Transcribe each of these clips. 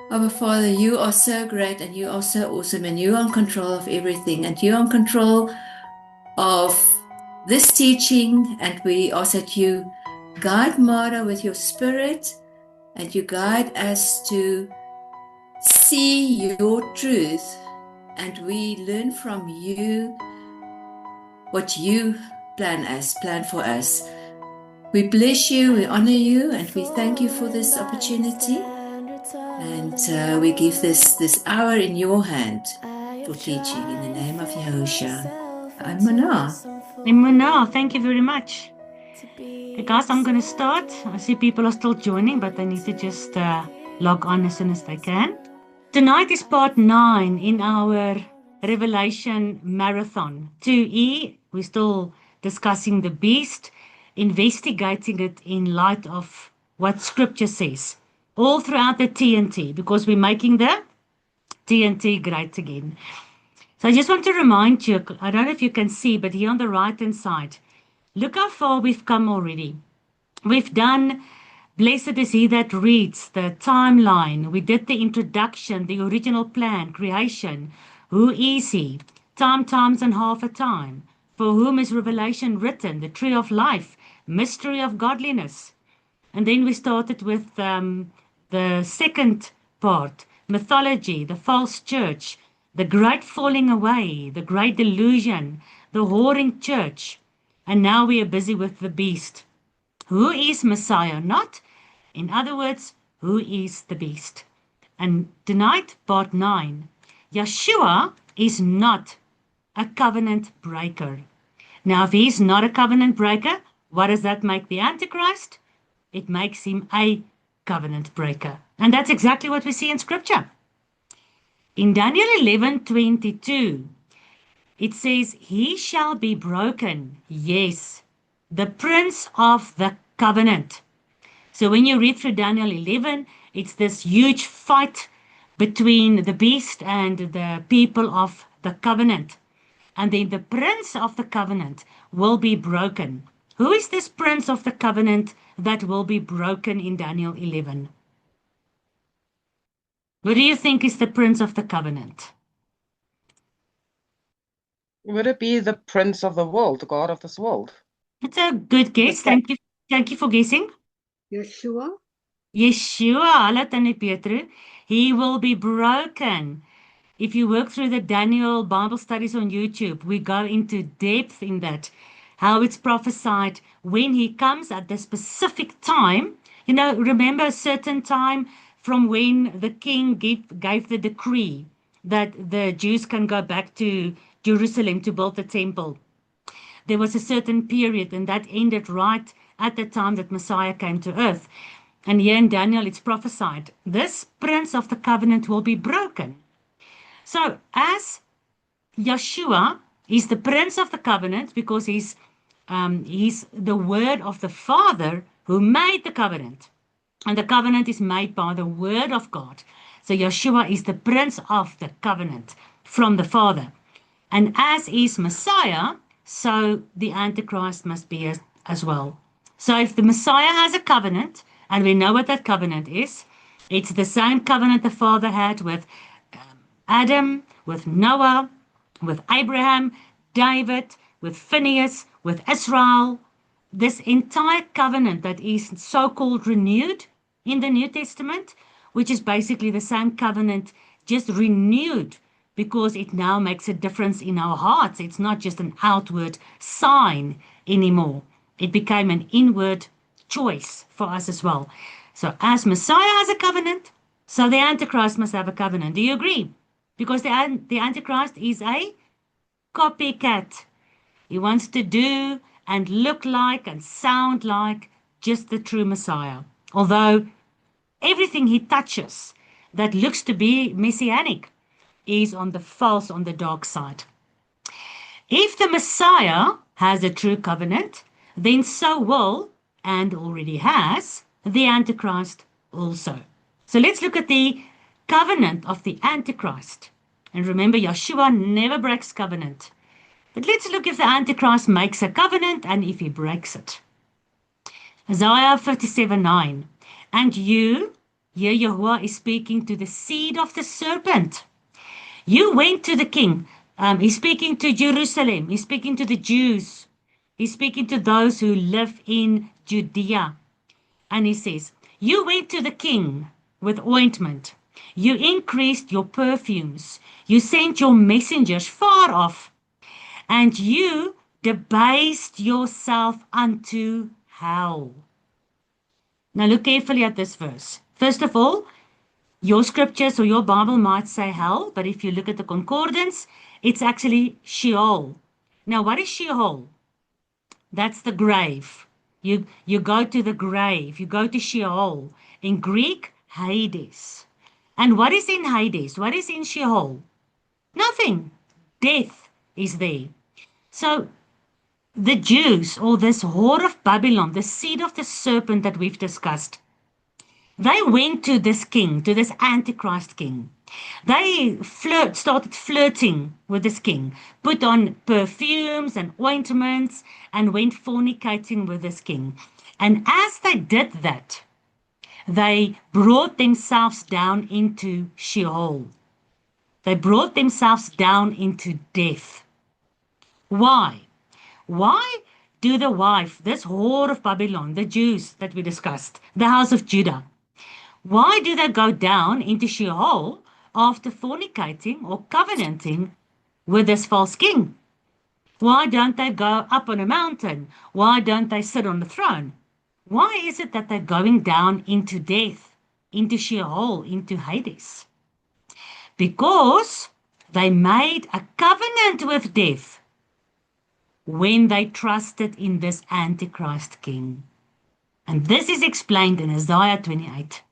Our Father, you are so great and you are so awesome and you are in control of everything and you are in control of this teaching. And we ask that you guide Mara with your spirit and you guide us to see your truth and we learn from you what you plan for us. We bless you, we honor you, and we thank you for this opportunity. And we give this hour in your hand for teaching in the name of Yahushua. Amunah. Imuna, thank you very much. Okay, guys, I'm going to start. I see people are still joining, but they need to just log on as soon as they can. Tonight is part 9 in our Revelation Marathon. 2E, we're still discussing the beast, investigating it in light of what scripture says. All throughout the TNT, because we're making the TNT great again. So I just want to remind you, I don't know if you can see, but here on the right-hand side, look how far we've come already. We've done Blessed is he that reads the timeline. We did the introduction, the original plan, creation. Who is he? Time, times, and half a time. For whom is Revelation written? The tree of life, mystery of godliness. And then we started with the second part, mythology, the false church, the great falling away, the great delusion, the whoring church. And now we are busy with the beast. Who is Messiah? Not, in other words, who is the beast? And tonight, part 9. Yeshua is not a covenant breaker. Now, if he's not a covenant breaker, what does that make the Antichrist? It makes him a covenant breaker. And that's exactly what we see in Scripture. In Daniel 11:22, it says, he shall be broken, yes, the prince of the covenant. So when you read through Daniel 11, it's this huge fight between the beast and the people of the covenant. And then the prince of the covenant will be broken. Who is this prince of the covenant that will be broken in Daniel 11? What do you think is the prince of the covenant? Would it be the prince of the world, the god of this world? It's a good guess. Thank you. Thank you for guessing. Yeshua? Yeshua, hallo Tannie Petru. He will be broken. If you work through the Daniel Bible studies on YouTube, we go into depth in that, how it's prophesied when he comes at the specific time. You know, remember a certain time from when the king gave the decree that the Jews can go back to Jerusalem to build the temple. There was a certain period, and that ended right at the time that Messiah came to earth. And here in Daniel, it's prophesied, this prince of the covenant will be broken. So as Yeshua is the prince of the covenant because he's the word of the Father who made the covenant. And the covenant is made by the word of God. So Yeshua is the prince of the covenant from the Father. And as is Messiah, so the Antichrist must be as well. So if the Messiah has a covenant, and we know what that covenant is, it's the same covenant the Father had with Adam, with Noah, with Abraham, David, with Phineas, with Israel. This entire covenant that is so-called renewed in the New Testament, which is basically the same covenant, just renewed because it now makes a difference in our hearts. It's not just an outward sign anymore. It became an inward choice for us as well. So as Messiah has a covenant, so the Antichrist must have a covenant. Do you agree? Because the Antichrist is a copycat. He wants to do and look like and sound like just the true Messiah. Although everything he touches that looks to be messianic is on the false, on the dark side. If the Messiah has a true covenant, then so will, and already has, the Antichrist also. So let's look at the covenant of the Antichrist. And remember, Yeshua never breaks covenant. But let's look if the Antichrist makes a covenant and if he breaks it. Isaiah 57:9. And you, Here Yahuwah is speaking to the seed of the serpent. You went to the king. He's speaking to Jerusalem. He's speaking to the Jews. He's speaking to those who live in Judea. And he says, you went to the king with ointment. You increased your perfumes. You sent your messengers far off. And you debased yourself unto hell. Now look carefully at this verse. First of all, your scriptures or your Bible might say hell, but if you look at the concordance, it's actually Sheol. Now, what is Sheol? That's the grave. You go to the grave. You go to Sheol. In Greek, Hades. And what is in Hades? What is in Sheol? Nothing. Death is there. So the Jews, or this whore of Babylon, the seed of the serpent that we've discussed, they went to this king, to this Antichrist king. They started flirting with this king, put on perfumes and ointments, and went fornicating with this king. And as they did that, they brought themselves down into Sheol. They brought themselves down into death. Why? Why do the wife, this whore of Babylon, the Jews that we discussed, the house of Judah, why do they go down into Sheol after fornicating or covenanting with this false king? Why don't they go up on a mountain? Why don't they sit on the throne? Why is it that they're going down into death, into Sheol, into Hades? Because they made a covenant with death when they trusted in this Antichrist king. And this is explained in Isaiah 28.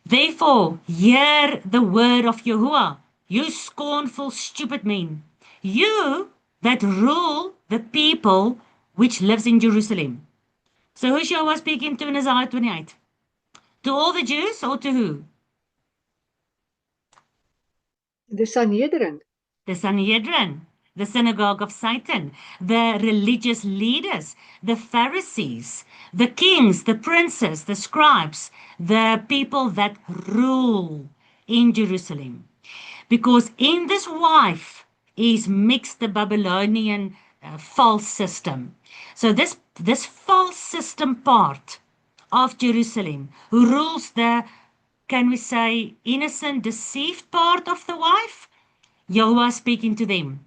Therefore, hear the word of Yahuwah, you scornful, stupid men, you that rule the people which lives in Jerusalem. So who's Yahuwah speaking to in Isaiah 28? To all the Jews or to who? The Sanhedrin. The Sanhedrin, the synagogue of Satan, the religious leaders, the Pharisees, the kings, the princes, the scribes, the people that rule in Jerusalem. Because in this wife is mixed the Babylonian false system. So this false system part of Jerusalem, who rules the, can we say, innocent, deceived part of the wife, Yahuwah speaking to them.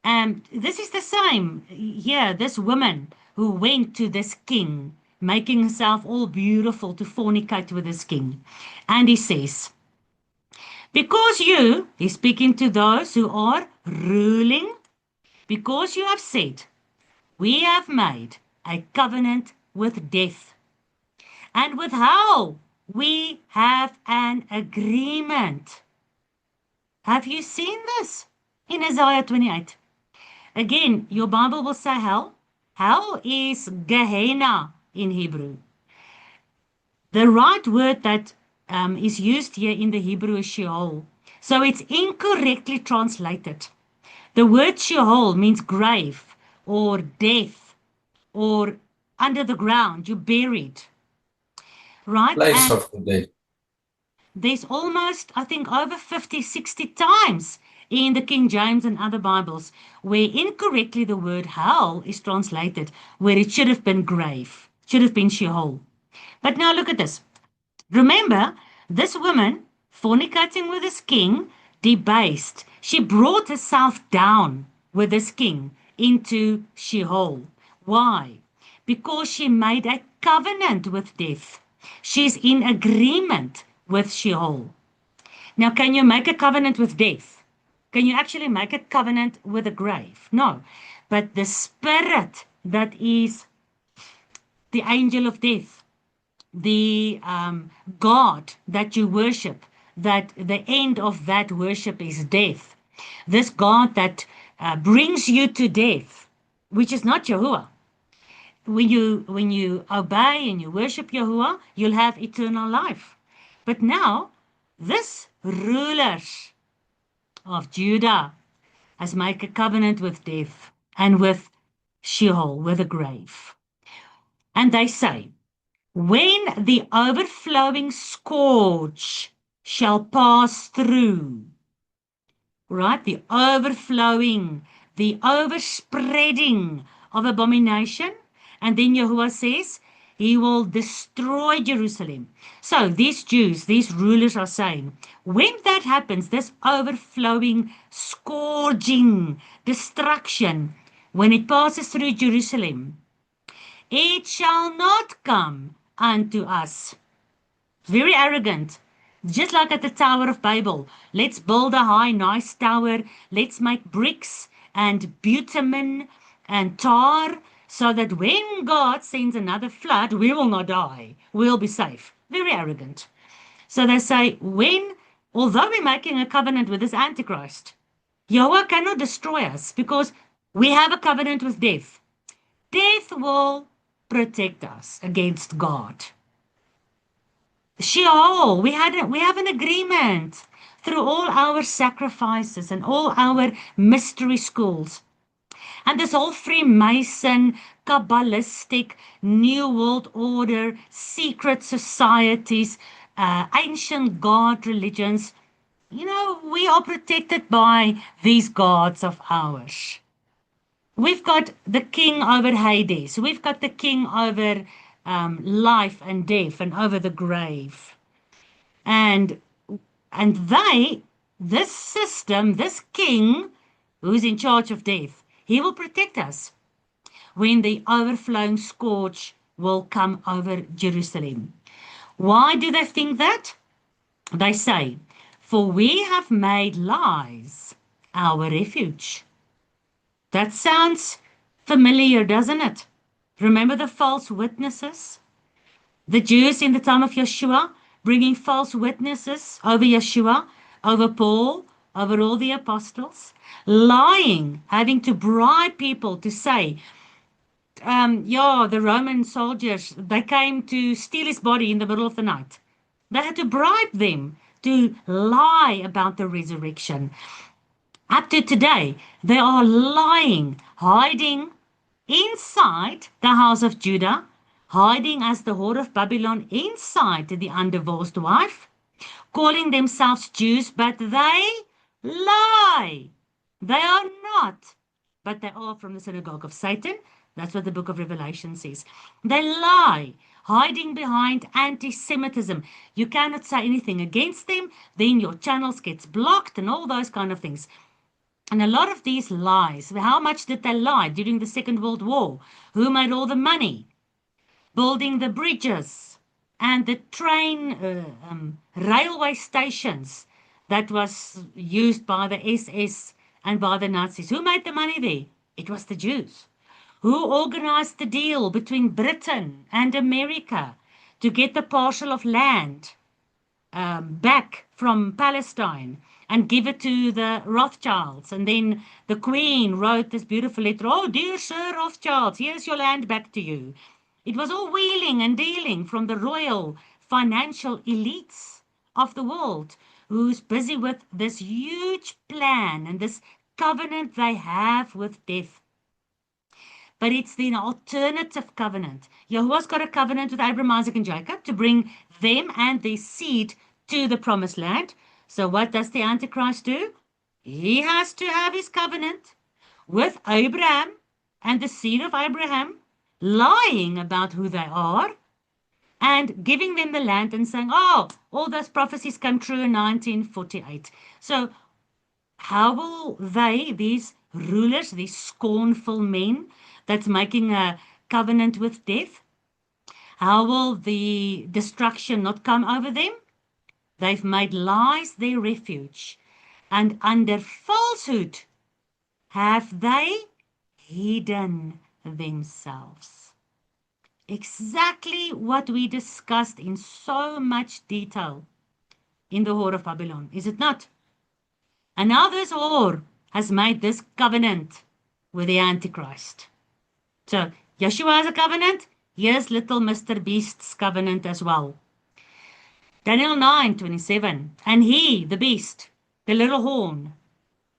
And this is the same here, this woman who went to this king, making herself all beautiful to fornicate with this king. And he says, because you, he's speaking to those who are ruling, because you have said, we have made a covenant with death, and with hell we have an agreement. Have you seen this in Isaiah 28? Again, your Bible will say hell. Hell is Gehenna in Hebrew. The right word that is used here in the Hebrew is Sheol. So it's incorrectly translated. The word Sheol means grave or death or under the ground, you're buried. Right? Place And of the dead. there's almost, I think, over 50, 60 times in the King James and other Bibles where incorrectly the word hell is translated, where it should have been grave, should have been Sheol. But now look at this. Remember, this woman, fornicating with this king, debased. She brought herself down with this king into Sheol. Why? Because she made a covenant with death. She's in agreement with Sheol. Now, can you make a covenant with death? Can you actually make a covenant with a grave? No. But the spirit that is the angel of death, the God that you worship, that the end of that worship is death. This God that brings you to death, which is not Yahuwah. When you obey and you worship Yahuwah, you'll have eternal life. But now, this ruler of Judah has made a covenant with death and with Sheol, with the grave. And they say, when the overflowing scourge shall pass through, right? The overflowing, the overspreading of abomination. And then Yahuwah says, he will destroy Jerusalem. So these Jews, these rulers are saying, when that happens, this overflowing, scourging, destruction, when it passes through Jerusalem, it shall not come unto us. Very arrogant. Just like at the Tower of Babel. Let's build a high, nice tower. Let's make bricks and bitumen and tar so that when God sends another flood, we will not die. We'll be safe. Very arrogant. So they say, although we're making a covenant with this Antichrist, Yahweh cannot destroy us because we have a covenant with death. Death will protect us against God. Sheol, we have an agreement through all our sacrifices and all our mystery schools. And this whole Freemason, Kabbalistic, New World Order, secret societies, ancient god religions, we are protected by these gods of ours. We've got the king over Hades. We've got the king over life and death and over the grave. And this system, this king who's in charge of death, he will protect us when the overflowing scourge will come over Jerusalem. Why do they think that? They say, for we have made lies our refuge. That sounds familiar, doesn't it? Remember the false witnesses? The Jews in the time of Yeshua bringing false witnesses over Yeshua, over Paul, over all the apostles, lying, having to bribe people to say, the Roman soldiers, they came to steal his body in the middle of the night. They had to bribe them to lie about the resurrection. Up to today, they are lying, hiding inside the house of Judah, hiding as the whore of Babylon inside the undivorced wife, calling themselves Jews, but they lie. They are not, but they are from the synagogue of Satan. That's what the book of Revelation says. They lie, hiding behind anti-Semitism. You cannot say anything against them, then your channels gets blocked and all those kind of things. And a lot of these lies, how much did they lie during the Second World War? Who made all the money? Building the bridges and the railway stations that was used by the SS and by the Nazis. Who made the money there? It was the Jews. Who organized the deal between Britain and America to get the parcel of land back from Palestine and give it to the Rothschilds? And then the Queen wrote this beautiful letter, oh, dear Sir Rothschild, here's your land back to you. It was all wheeling and dealing from the royal financial elites of the world who's busy with this huge plan and this covenant they have with death. But it's the alternative covenant. Yahuwah's got a covenant with Abraham, Isaac, and Jacob to bring them and their seed to the promised land. So what does the Antichrist do? He has to have his covenant with Abraham and the seed of Abraham, lying about who they are and giving them the land and saying, oh, all those prophecies come true in 1948. So how will they, these rulers, these scornful men that's making a covenant with death, how will the destruction not come over them? They've made lies their refuge, and under falsehood have they hidden themselves. Exactly what we discussed in so much detail in the Whore of Babylon, is it not? And now this whore has made this covenant with the Antichrist. So Yeshua has a covenant. Here's little Mr. Beast's covenant as well. Daniel 9:27. And he, the beast, the little horn,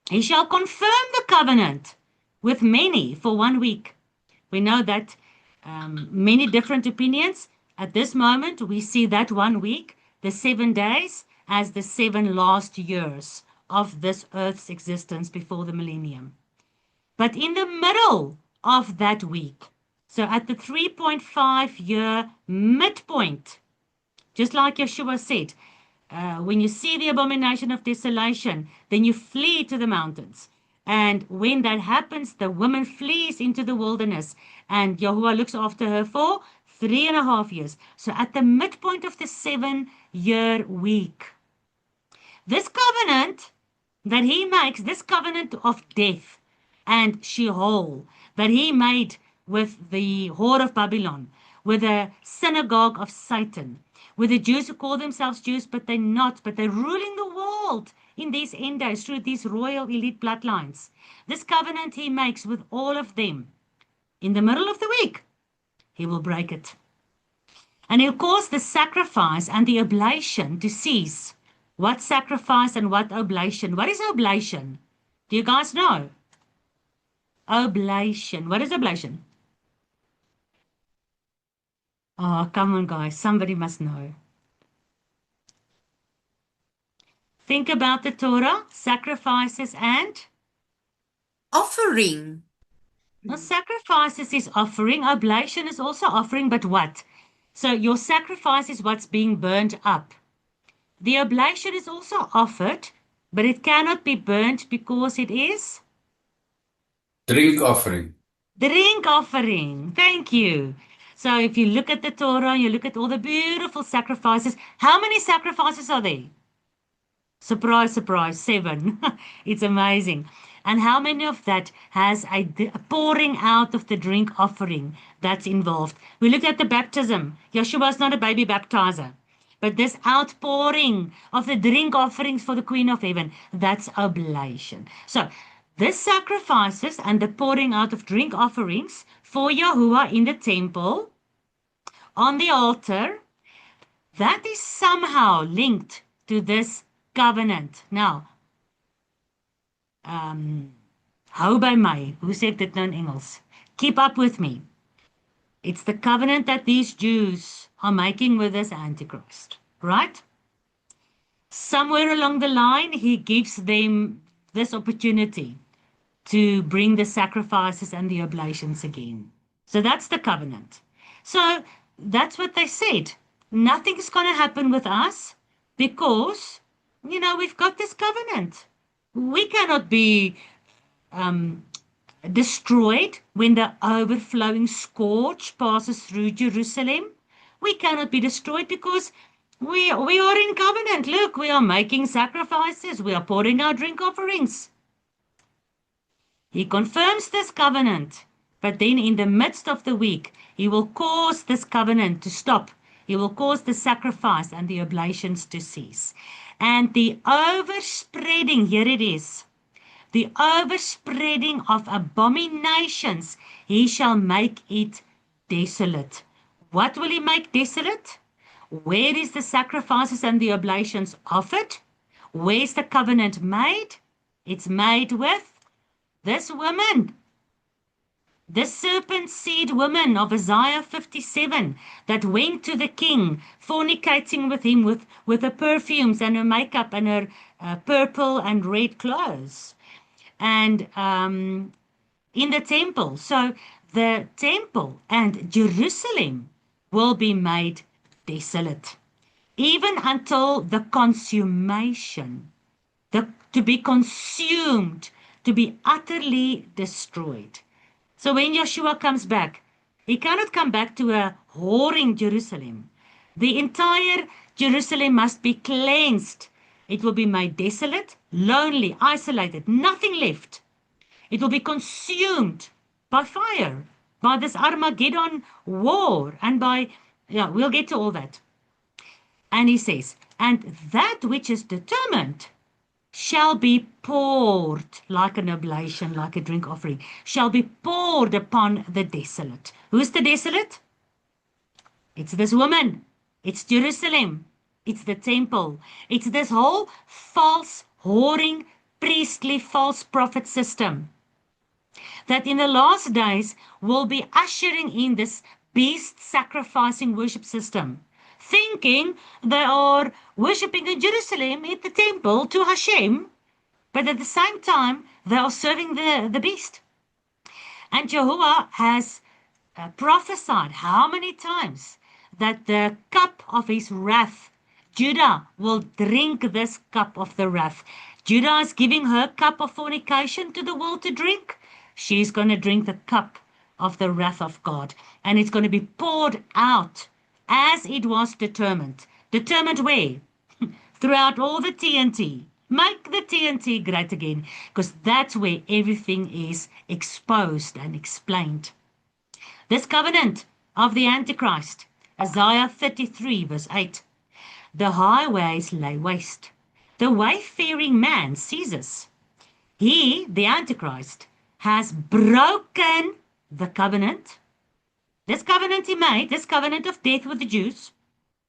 he shall confirm the covenant with many for 1 week. We know that many different opinions. At this moment, we see that 1 week, the 7 days, as the 7 last years of this earth's existence before the millennium. But in the middle of that week, so at the 3.5-year midpoint, just like Yeshua said, when you see the abomination of desolation, then you flee to the mountains. And when that happens, the woman flees into the wilderness, and Yahuwah looks after her for 3.5 years. So at the midpoint of the 7-year week, this covenant that he makes, this covenant of death and Sheol that he made with the whore of Babylon, with the synagogue of Satan, with the Jews who call themselves Jews, but they're not, but they're ruling the world in these end days through these royal elite bloodlines. This covenant he makes with all of them. In the middle of the week, he will break it. And he'll cause the sacrifice and the oblation to cease. What sacrifice and what oblation? What is oblation? Do you guys know? Oblation. What is oblation? Oh, come on, guys. Somebody must know. Think about the Torah, sacrifices and? Offering. Well, sacrifices is offering. Oblation is also offering, but what? So your sacrifice is what's being burned up. The oblation is also offered, but it cannot be burnt because it is? Drink offering. Drink offering. Thank you. So if you look at the Torah, you look at all the beautiful sacrifices. How many sacrifices are there? Surprise, surprise, 7. It's amazing. And how many of that has a pouring out of the drink offering that's involved? We look at the baptism. Yeshua is not a baby baptizer. But this outpouring of the drink offerings for the Queen of Heaven, that's oblation. So this sacrifices and the pouring out of drink offerings for Yahuwah in the temple, on the altar, that is somehow linked to this covenant. Now, hou by my, hoe sê ek dit nou in Engels? Keep up with me. It's the covenant that these Jews are making with this Antichrist, right? Somewhere along the line, he gives them this opportunity to bring the sacrifices and the oblations again. So that's the covenant. So that's what they said. Nothing's going to happen with us because, you know, we've got this covenant. We cannot be destroyed when the overflowing scourge passes through Jerusalem. We cannot be destroyed because we are in covenant. Look, we are making sacrifices. We are pouring out drink offerings. He confirms this covenant, but then in the midst of the week, he will cause this covenant to stop. He will cause the sacrifice and the oblations to cease. And the overspreading, here it is, the overspreading of abominations, he shall make it desolate. What will he make desolate? Where is the sacrifices and the oblations offered? Where's the covenant made? It's made with this woman, the serpent seed woman of Isaiah 57 that went to the king, fornicating with him with her perfumes and her makeup and her purple and red clothes. And in the temple. So the temple and Jerusalem will be made desolate, even until the consummation, to be consumed, to be utterly destroyed. So when Yeshua comes back, he cannot come back to a whoring Jerusalem. The entire Jerusalem must be cleansed. It will be made desolate, lonely, isolated, nothing left. It will be consumed by fire, by this Armageddon war, and by, yeah, we'll get to all that. And he says, and that which is determined shall be poured like an oblation, like a drink offering, shall be poured upon the desolate. Who's the desolate? It's this woman. It's Jerusalem. It's the temple. It's this whole false, whoring, priestly, false prophet system that in the last days will be ushering in this beast sacrificing worship system, thinking they are worshipping in Jerusalem at the temple to Hashem, but at the same time they are serving the beast. And Jehovah has prophesied how many times that the cup of his wrath, Judah will drink this cup of the wrath. Judah is giving her cup of fornication to the world to drink. She's going to drink the cup of the wrath of God, and it's going to be poured out as it was determined. Determined where? Throughout all the TNT. Make the TNT great again, because that's where everything is exposed and explained. This covenant of the Antichrist, Isaiah 33 verse 8. The highways lay waste. The wayfaring man ceases. He, the Antichrist, has broken the covenant. This covenant he made, this covenant of death with the Jews,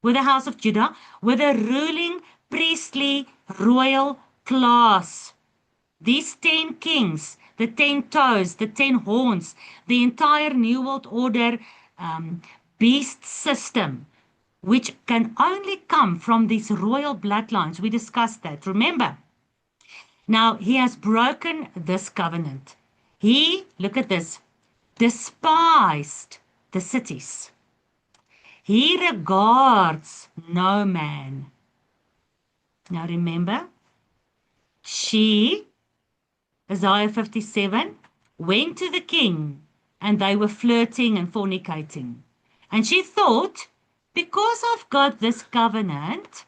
with the house of Judah, with a ruling priestly royal class. These 10 kings, the 10 toes, the 10 horns, the entire New World Order beast system, which can only come from these royal bloodlines. We discussed that, remember? Now, he has broken this covenant. He, look at this, despised the cities. He regards no man. Now remember, she, Isaiah 57, went to the king and they were flirting and fornicating. And she thought, because I've got this covenant,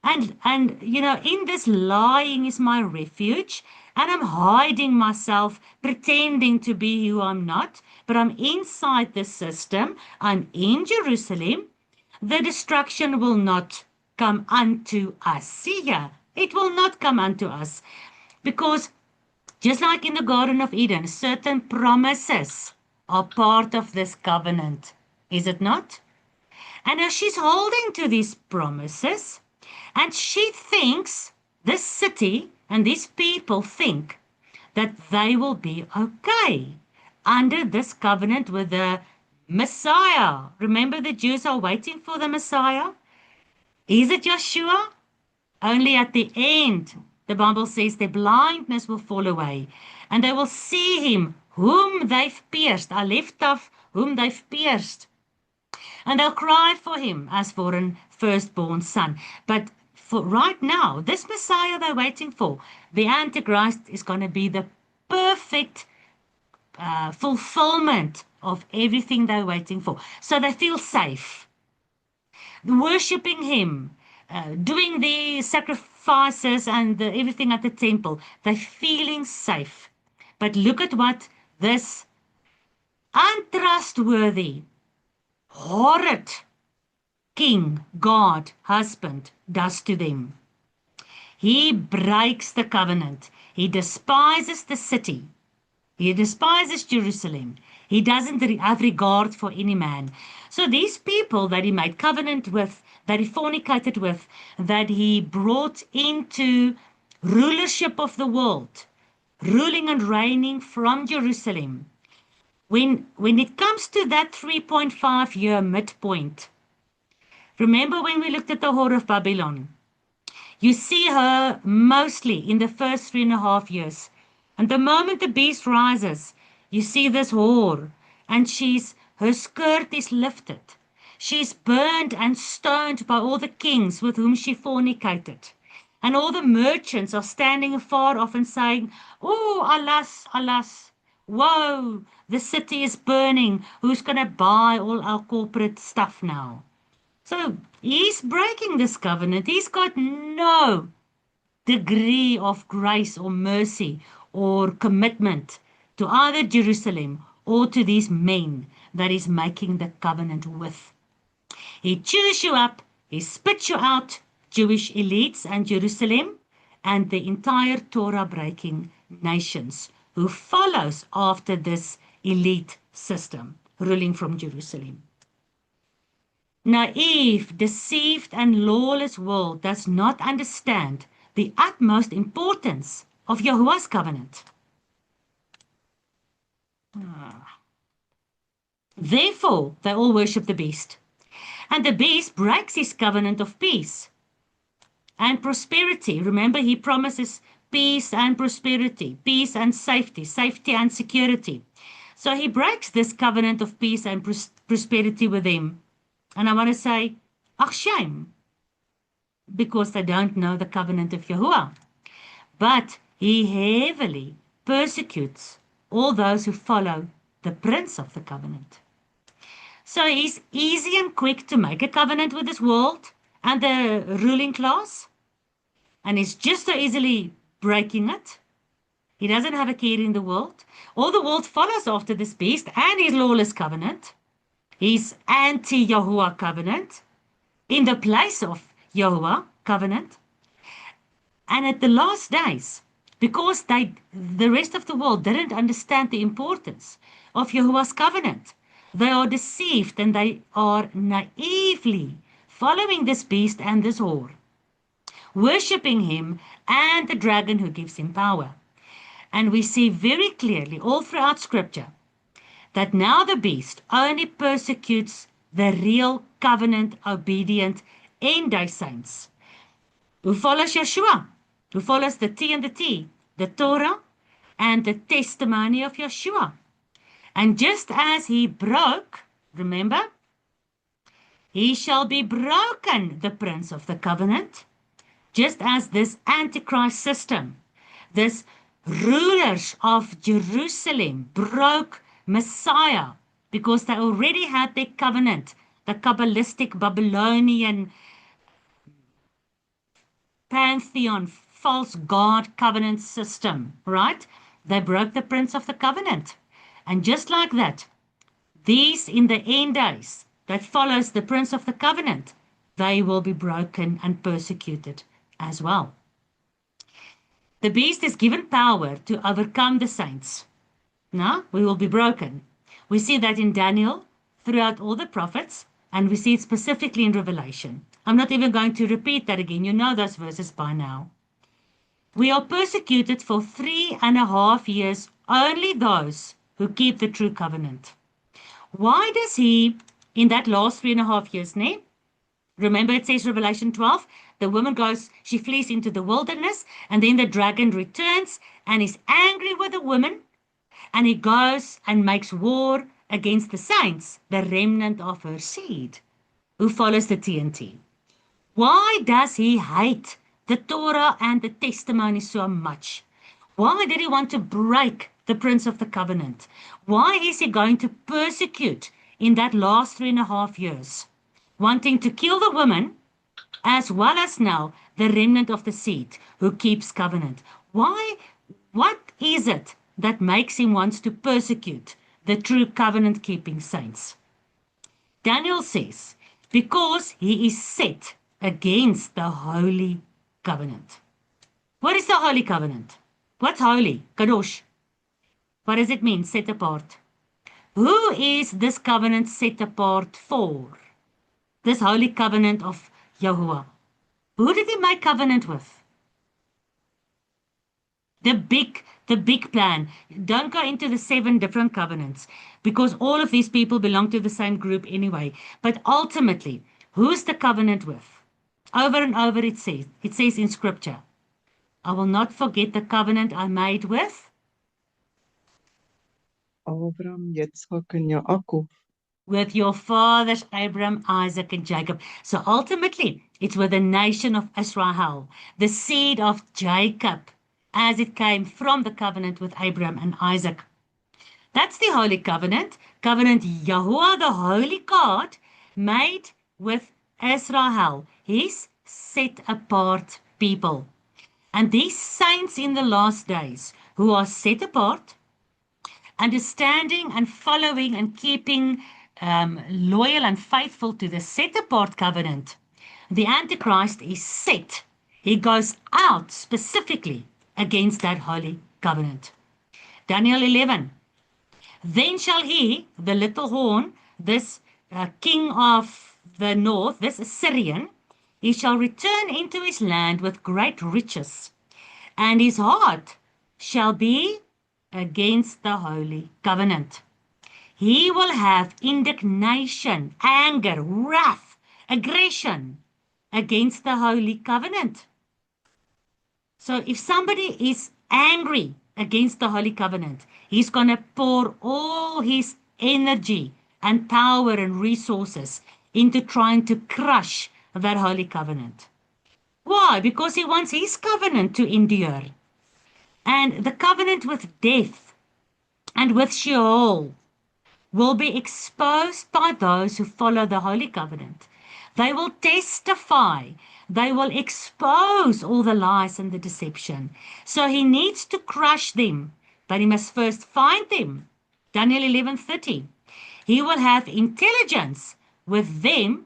and you know, in this lying is my refuge, and I'm hiding myself, pretending to be who I'm not, but I'm inside the system, I'm in Jerusalem, the destruction will not come unto us. See here, it will not come unto us, because just like in the Garden of Eden, certain promises are part of this covenant, is it not? And now she's holding to these promises, and she thinks, this city and these people think that they will be okay under this covenant with the Messiah. Remember, the Jews are waiting for the Messiah. Is it Yeshua? Only at the end, the Bible says, their blindness will fall away, and they will see him whom they've pierced, Alephtav, whom they've pierced. And they'll cry for him as for an firstborn son. But for right now, this Messiah they're waiting for, the Antichrist, is going to be the perfect fulfillment of everything they're waiting for. So they feel safe, worshipping him, doing the sacrifices and everything at the temple. They're feeling safe. But look at what this untrustworthy, horrid king, God, husband, does to them. He breaks the covenant. He despises the city. He despises Jerusalem. He doesn't have regard for any man. So these people that he made covenant with, that he fornicated with, that he brought into rulership of the world, ruling and reigning from Jerusalem, when it comes to that 3.5-year midpoint, remember when we looked at the whore of Babylon? You see her mostly in the first 3.5 years. And the moment the beast rises, you see this whore, and her skirt is lifted. She's burned and stoned by all the kings with whom she fornicated. And all the merchants are standing afar off and saying, oh, alas, alas, woe, the city is burning. Who's going to buy all our corporate stuff now? So he's breaking this covenant. He's got no degree of grace or mercy or commitment to either Jerusalem or to these men that he's making the covenant with. He chews you up, he spits you out, Jewish elites and Jerusalem, and the entire Torah-breaking nations who follows after this elite system ruling from Jerusalem. Naive, deceived, and lawless world does not understand the utmost importance of Yahuwah's covenant. Therefore, they all worship the beast. And the beast breaks his covenant of peace and prosperity. Remember, he promises peace and prosperity, peace and safety, safety and security. So he breaks this covenant of peace and prosperity with them. And I want to say, ach, shame, because they don't know the covenant of Yahuwah. But he heavily persecutes all those who follow the prince of the covenant. So he's easy and quick to make a covenant with this world and the ruling class. And he's just so easily breaking it. He doesn't have a care in the world. All the world follows after this beast and his lawless covenant. His anti-Yahuwah covenant in the place of Yahuwah covenant. And at the last days, because the rest of the world didn't understand the importance of Yahuwah's covenant, they are deceived and they are naively following this beast and this whore, worshipping him and the dragon who gives him power. And we see very clearly all throughout Scripture that now the beast only persecutes the real covenant obedient end-day saints who follows Yeshua, who follows the T and the T, the Torah and the testimony of Yeshua. And just as he broke, remember, he shall be broken, the prince of the covenant, just as this Antichrist system, this rulers of Jerusalem broke Messiah because they already had their covenant, the Kabbalistic Babylonian pantheon, false god covenant system, right? They broke the prince of the covenant. And just like that, these in the end days that follows the prince of the covenant, they will be broken and persecuted as well. The beast is given power to overcome the saints. Now, we will be broken. We see that in Daniel, throughout all the prophets, and we see it specifically in Revelation. I'm not even going to repeat that again. You know those verses by now. We are persecuted for 3.5 years, only those who keep the true covenant. Why does he, in that last 3.5 years, remember it says Revelation 12, the woman goes, she flees into the wilderness, and then the dragon returns and is angry with the woman, and he goes and makes war against the saints, the remnant of her seed, who follows the TNT. Why does he hate the Torah and the testimony so much? Why did he want to break the prince of the covenant? Why is he going to persecute in that last 3.5 years, wanting to kill the woman as well as now the remnant of the seed who keeps covenant? Why? What is it that makes him want to persecute the true covenant keeping saints? Daniel says, because he is set against the holy covenant. What is the holy covenant? What's holy? Kadosh. What does it mean? Set apart. Who is this covenant set apart for? This holy covenant of Yahuwah. Who did he make covenant with? The big plan. Don't go into the 7 different covenants because all of these people belong to the same group anyway. But ultimately, who's the covenant with? Over and over it says in Scripture, I will not forget the covenant I made with Abraham, Yitzchak, and Yaakov. With your fathers, Abraham, Isaac, and Jacob. So ultimately, it's with the nation of Israel, the seed of Jacob, as it came from the covenant with Abraham and Isaac. That's the holy covenant, covenant Yahuwah, the holy God, made with Israel, his set apart people. And these saints in the last days who are set apart, understanding and following and keeping loyal and faithful to the set apart covenant, the Antichrist is set. He goes out specifically against that holy covenant. Daniel 11. Then shall he, the little horn, this king of the north, this Assyrian, he shall return into his land with great riches, and his heart shall be against the holy covenant. he will have indignation, anger, wrath, aggression against the Holy Covenant. So if somebody is angry against the Holy Covenant, he's going to pour all his energy and power and resources into trying to crush that Holy Covenant. Why? Because he wants his covenant to endure. And the covenant with death and with Sheol will be exposed by those who follow the Holy Covenant. They will testify. They will expose all the lies and the deception. So he needs to crush them, but he must first find them. Daniel 11:30. He will have intelligence with them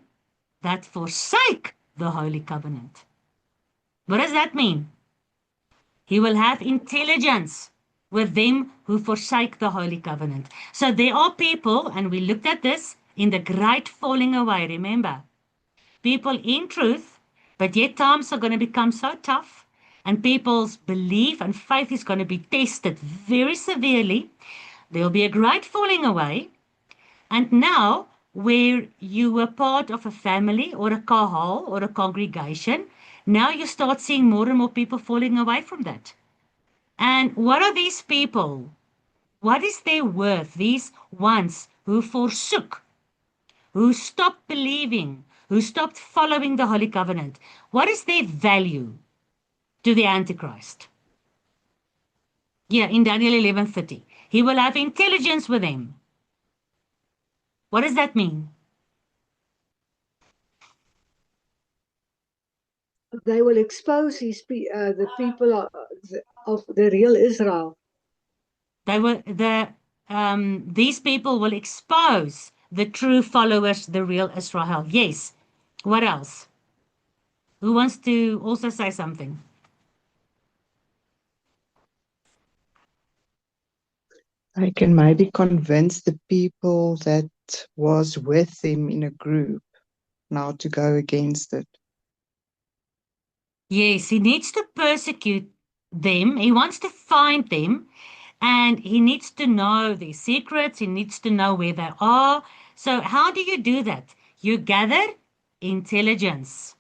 that forsake the Holy Covenant. What does that mean? He will have intelligence with them who forsake the Holy Covenant. So there are people, and we looked at this in the great falling away, remember? People in truth, but yet times are going to become so tough, and people's belief and faith is going to be tested very severely. There will be a great falling away. And now, where you were part of a family or a kahal or a congregation, now you start seeing more and more people falling away from that. And what are these people? What is their worth? These ones who forsook, who stopped believing, who stopped following the Holy Covenant. What is their value to the Antichrist? Yeah, in Daniel 11:30. He will have intelligence with him. What does that mean? They will expose the people of the real Israel. These people will expose the true followers, the real Israel. Yes. What else? Who wants to also say something? I can maybe convince the people that was with him in a group now to go against it. Yes, he needs to persecute them. He wants to find them, and he needs to know their secrets. He needs to know where they are. So how do you do that? You gather intelligence.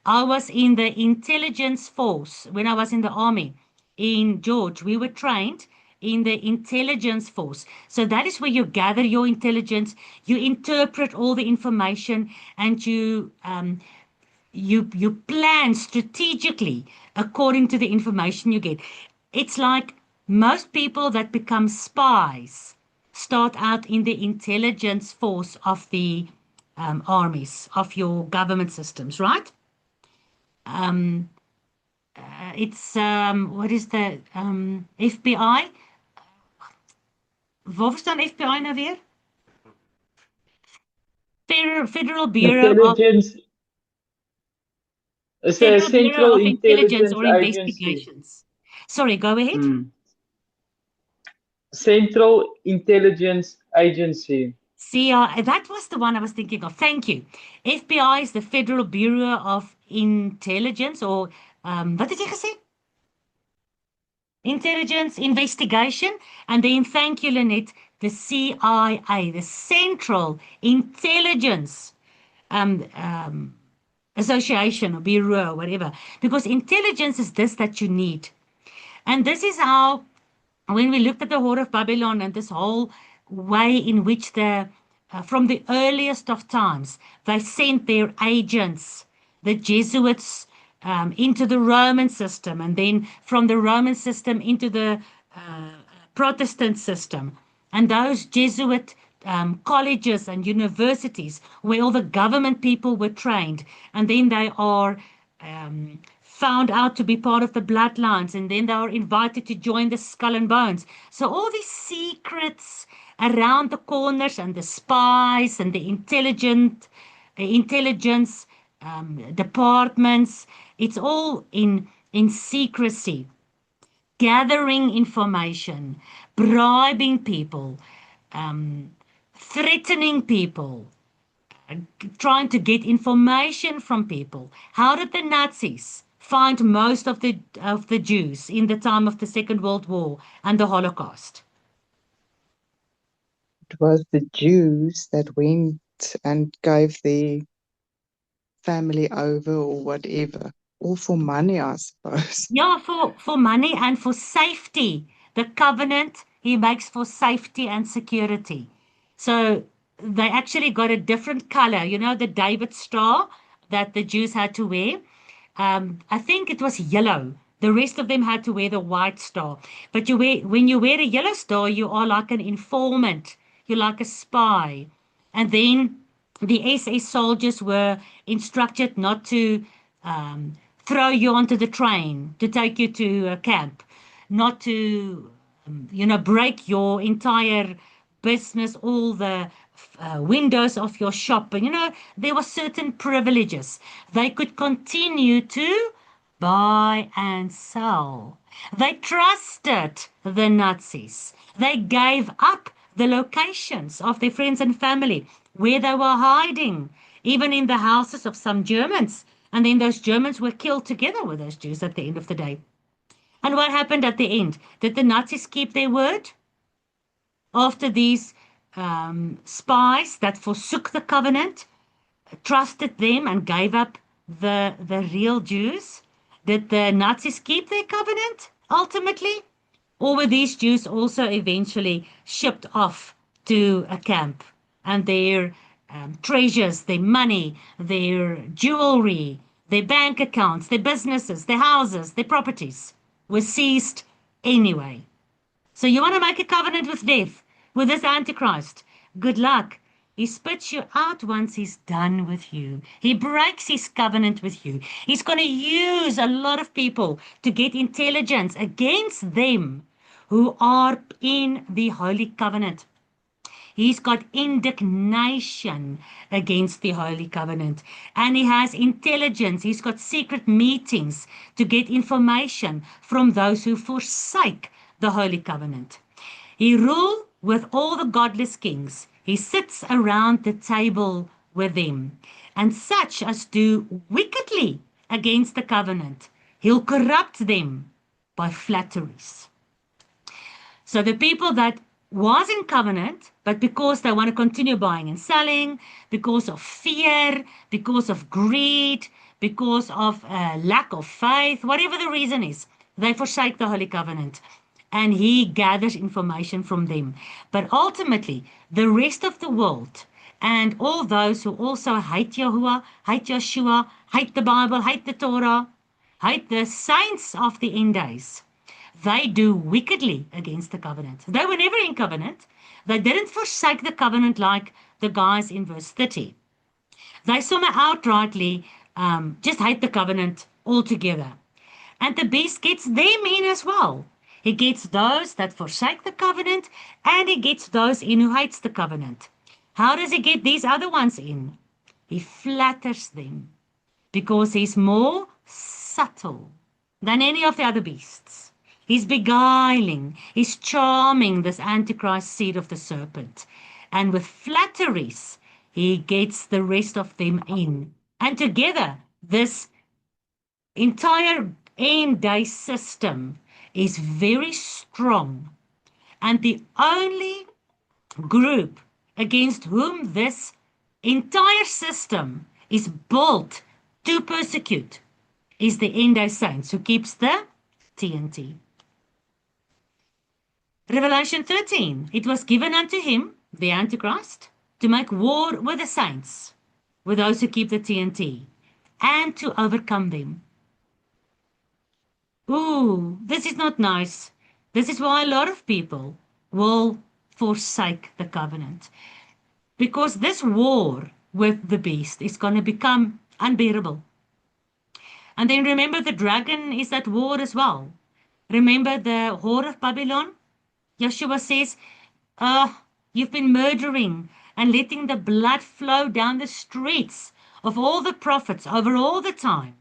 I was in the intelligence force when I was in the army in George. We were trained in the intelligence force. So that is where you gather your intelligence, you interpret all the information, and you plan strategically according to the information you get. It's like most people that become spies start out in the intelligence force of the armies, of your government systems, right? It's what is the FBI? Waar staan FBI nou weer? Federal Bureau of Intelligence is a Federal Bureau Central of Intelligence Intelligence or Agency. Investigations. Sorry, go ahead. Central Intelligence Agency. That was the one I was thinking of. Thank you. FBI is the Federal Bureau of Intelligence, or wat het jy gesê? Intelligence Investigation. And then, thank you, Lynette, the CIA, the Central Intelligence Association or Bureau, whatever. Because intelligence is this that you need. And this is how, when we looked at the Whore of Babylon and this whole way in which from the earliest of times, they sent their agents, the Jesuits, into the Roman system, and then from the Roman system into the Protestant system. And those Jesuit colleges and universities where all the government people were trained, and then they are found out to be part of the bloodlines, and then they are invited to join the Skull and Bones. So all these secrets around the corners, and the spies and the intelligence departments, it's all in secrecy, gathering information, bribing people, threatening people, trying to get information from people. How did the Nazis find most of the Jews in the time of the Second World War and the Holocaust? was the Jews that went and gave their family over or whatever, all for money, I suppose. Yeah, for money and for safety. The covenant he makes for safety and security. So they actually got a different color. You know, the David star that the Jews had to wear. I think it was yellow. The rest of them had to wear the white star. But when you wear a yellow star, you are like an informant. You're like a spy. And then the SS soldiers were instructed not to throw you onto the train to take you to a camp, not to, break your entire business, all the windows of your shop. And, there were certain privileges. They could continue to buy and sell. They trusted the Nazis. They gave up the locations of their friends and family where they were hiding, even in the houses of some Germans. And then those Germans were killed together with those Jews at the end of the day. And what happened at the end? Did the Nazis keep their word? After these spies that forsook the covenant, trusted them and gave up the real Jews, did the Nazis keep their covenant ultimately? Or were these Jews also eventually shipped off to a camp and their treasures, their money, their jewelry, their bank accounts, their businesses, their houses, their properties were seized anyway? So you want to make a covenant with death, with this Antichrist? Good luck. He spits you out once he's done with you. He breaks his covenant with you. He's going to use a lot of people to get intelligence against them who are in the Holy Covenant. He's got indignation against the Holy Covenant. And he has intelligence. He's got secret meetings to get information from those who forsake the Holy Covenant. He rules with all the godless kings. He sits around the table with them. And such as do wickedly against the covenant, he'll corrupt them by flatteries. So the people that was in covenant, but because they want to continue buying and selling, because of fear, because of greed, because of lack of faith, whatever the reason is, they forsake the Holy Covenant. And he gathers information from them. But ultimately, the rest of the world and all those who also hate Yahuwah, hate Yeshua, hate the Bible, hate the Torah, hate the saints of the end days, they do wickedly against the covenant. They were never in covenant. They didn't forsake the covenant like the guys in verse 30. They somehow outrightly just hate the covenant altogether. And the beast gets them in as well. He gets those that forsake the covenant, and he gets those in who hates the covenant. How does he get these other ones in? He flatters them because he's more subtle than any of the other beasts. He's beguiling, he's charming this Antichrist seed of the serpent. And with flatteries, he gets the rest of them in. And together, this entire end-day system is very strong. And the only group against whom this entire system is built to persecute is the end-day saints, who keeps the TNT. Revelation 13, it was given unto him, the Antichrist, to make war with the saints, with those who keep the TNT, and to overcome them. Ooh, this is not nice. This is why a lot of people will forsake the covenant. Because this war with the beast is going to become unbearable. And then remember, the dragon is at war as well. Remember the whore of Babylon? Yeshua says, you've been murdering and letting the blood flow down the streets of all the prophets over all the time.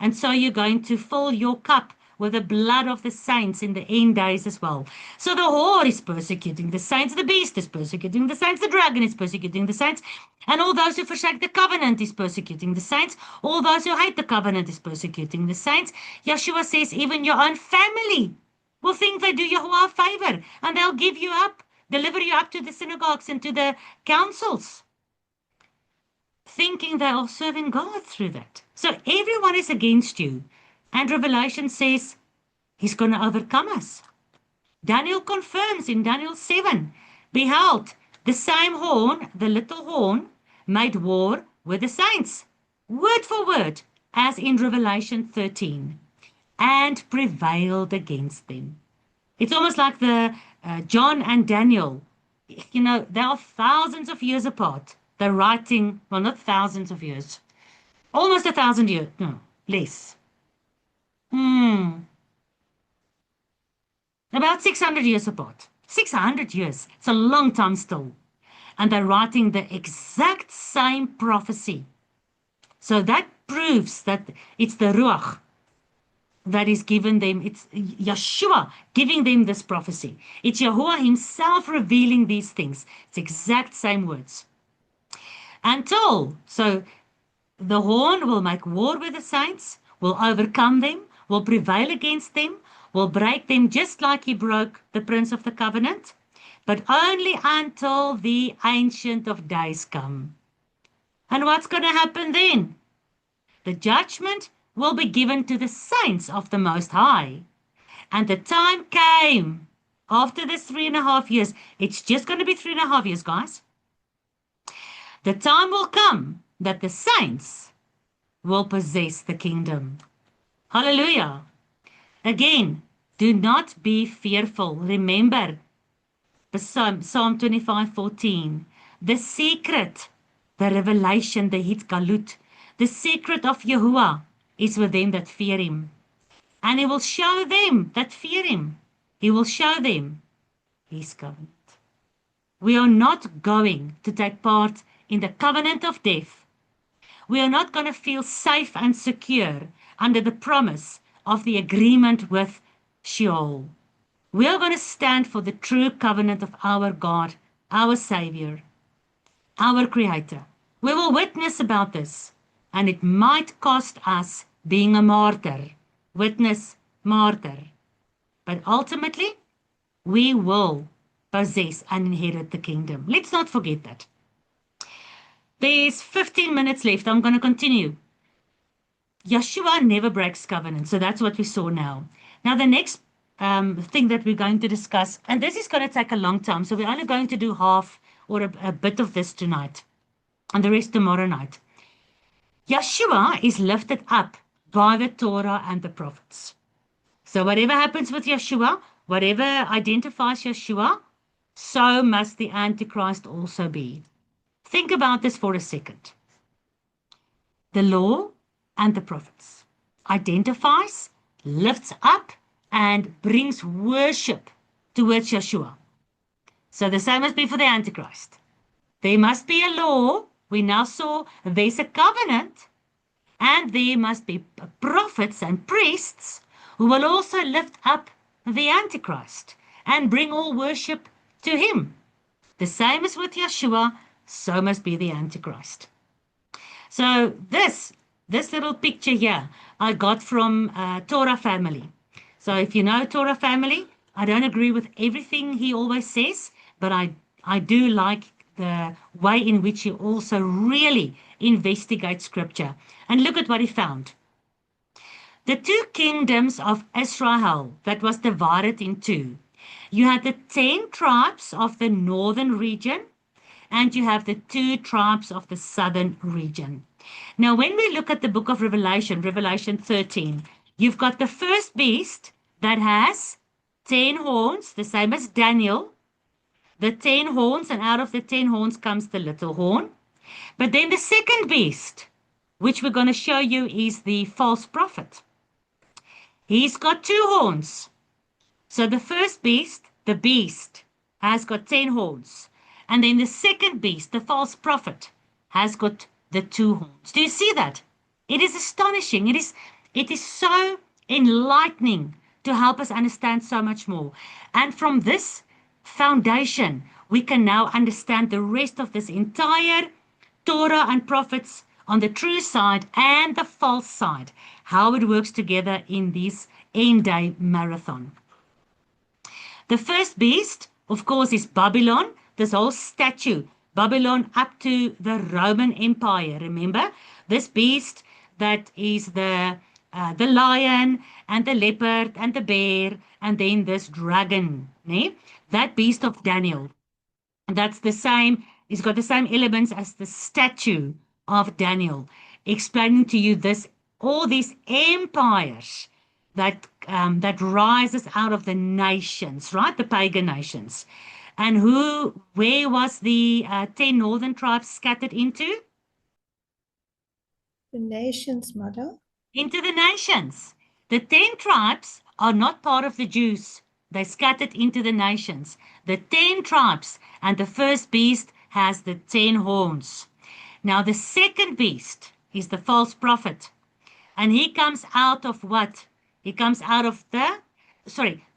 And so you're going to fill your cup with the blood of the saints in the end days as well. So the whore is persecuting the saints, the beast is persecuting the saints, the dragon is persecuting the saints, and all those who forsake the covenant is persecuting the saints. All those who hate the covenant is persecuting the saints. Yeshua says even your own family will think they do Yahuwah a favor, and they'll give you up deliver you up to the synagogues and to the councils, thinking they are serving God through that. So everyone is against you. And Revelation says he's going to overcome us. Daniel confirms in Daniel 7, behold, the same horn, the little horn, made war with the saints, word for word, as in Revelation 13, and prevailed against them. It's almost like the John and Daniel, you know, they are thousands of years apart. They're writing, well, not thousands of years, almost 1,000 years, no, less. About 600 years apart. 600 years. It's a long time still. And they're writing the exact same prophecy. So that proves that it's the Ruach that is given them. It's Yeshua giving them this prophecy. It's Yahuwah himself revealing these things. It's exact same words. Until, so the horn will make war with the saints, will overcome them, will prevail against them, will break them just like he broke the Prince of the Covenant, but only until the Ancient of Days come. And what's going to happen then? The judgment will be given to the saints of the Most High. And the time came after this 3.5 years. It's just going to be 3.5 years, guys. The time will come that the saints will possess the kingdom. Hallelujah. Again, do not be fearful. Remember, Psalm 25:14, the secret, the revelation, the Hitgalut, the secret of Yahuwah is with them that fear him. And he will show them that fear him. He will show them his covenant. We are not going to take part in the covenant of death. We are not going to feel safe and secure under the promise of the agreement with Sheol. We are going to stand for the true covenant of our God, our Savior, our Creator. We will witness about this, and it might cost us being a martyr. Witness, martyr. But ultimately, we will possess and inherit the kingdom. Let's not forget that. There's 15 minutes left. I'm going to continue. Yeshua never breaks covenant, so that's what we saw now. Now, the next thing that we're going to discuss, and this is going to take a long time, so we're only going to do half or a bit of this tonight, and the rest tomorrow night. Yeshua is lifted up by the Torah and the prophets. So whatever happens with Yeshua, whatever identifies Yeshua, so must the Antichrist also be. Think about this for a second. The law and the prophets identifies, lifts up, and brings worship towards Yeshua. So the same must be for the Antichrist. There must be a law. We now saw there's a covenant, and there must be prophets and priests who will also lift up the Antichrist and bring all worship to him. The same as with Yeshua, so must be the Antichrist. So this little picture here I got from Torah Family. So if you know Torah Family, I don't agree with everything he always says, but I do like the way in which he also really investigates scripture. And look at what he found. The two kingdoms of Israel that was divided in two. You had the 10 tribes of the northern region, and you have the 2 tribes of the southern region. Now, when we look at the book of Revelation, Revelation 13, you've got the first beast that has 10 horns, the same as Daniel. The 10 horns, and out of the 10 horns comes the little horn. But then the second beast, which we're going to show you, is the false prophet. He's got 2 horns. So the first beast, the beast, has got 10 horns. And then the second beast, the false prophet, has got the 2 horns. Do you see that? It is astonishing. It is so enlightening to help us understand so much more. And from this foundation, we can now understand the rest of this entire Torah and prophets on the true side and the false side, how it works together in this end-day marathon. The first beast of course, is Babylon, this whole statue, Babylon up to the Roman Empire. Remember, this beast that is the lion and the leopard and the bear, and then this dragon, né? That beast of Daniel. That's the same, it's got the same elements as the statue of Daniel, explaining to you this, all these empires that that rises out of the nations, right? The pagan nations. And where was the 10 northern tribes scattered into? The nations, Mother. Into the nations. The 10 tribes are not part of the Jews. They scattered into the nations. The 10 tribes, and the first beast has the 10 horns. Now the second beast is the false prophet. And he comes out of what? He comes out of the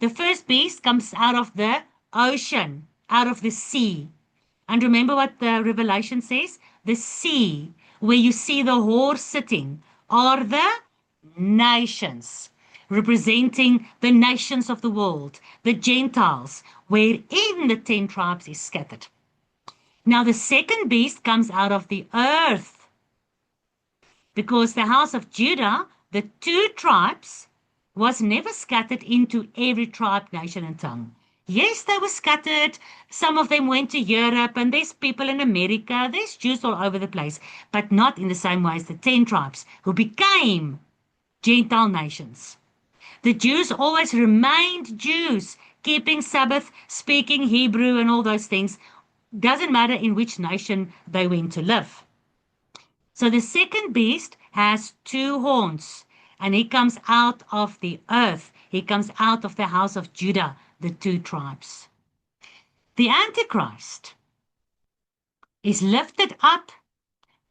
first beast comes out of the ocean, out of the sea. And remember what the Revelation says? The sea, where you see the horse sitting, are the nations, representing the nations of the world, the Gentiles, wherein the 10 tribes is scattered. Now the second beast comes out of the earth, because the house of Judah, the 2 tribes, was never scattered into every tribe, nation, and tongue. Yes, they were scattered. Some of them went to Europe, and there's people in America. There's Jews all over the place, but not in the same way as the 10 tribes who became Gentile nations. The Jews always remained Jews, keeping Sabbath, speaking Hebrew, and all those things. Doesn't matter in which nation they went to live. So the second beast has 2 horns, and he comes out of the earth. He comes out of the house of Judah, the 2 tribes. The Antichrist is lifted up,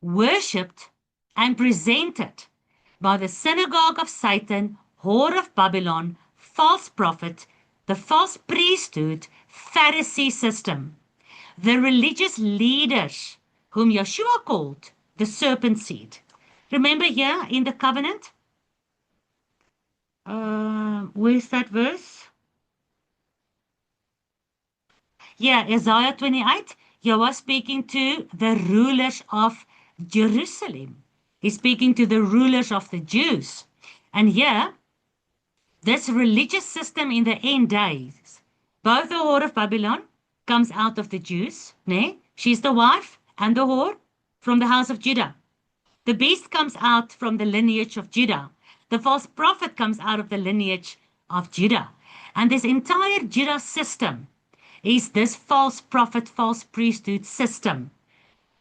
worshipped, and presented by the synagogue of Satan, whore of Babylon, false prophet, the false priesthood, Pharisee system, the religious leaders whom Yeshua called the serpent seed. Remember here in the covenant? Where's that verse? Yeah, Isaiah 28. Yahweh speaking to the rulers of Jerusalem. He's speaking to the rulers of the Jews. And here, this religious system in the end days, both the whore of Babylon comes out of the Jews. Ne? She's the wife and the whore from the house of Judah. The beast comes out from the lineage of Judah. The false prophet comes out of the lineage of Judah. And this entire Judah system is this false prophet, false priesthood system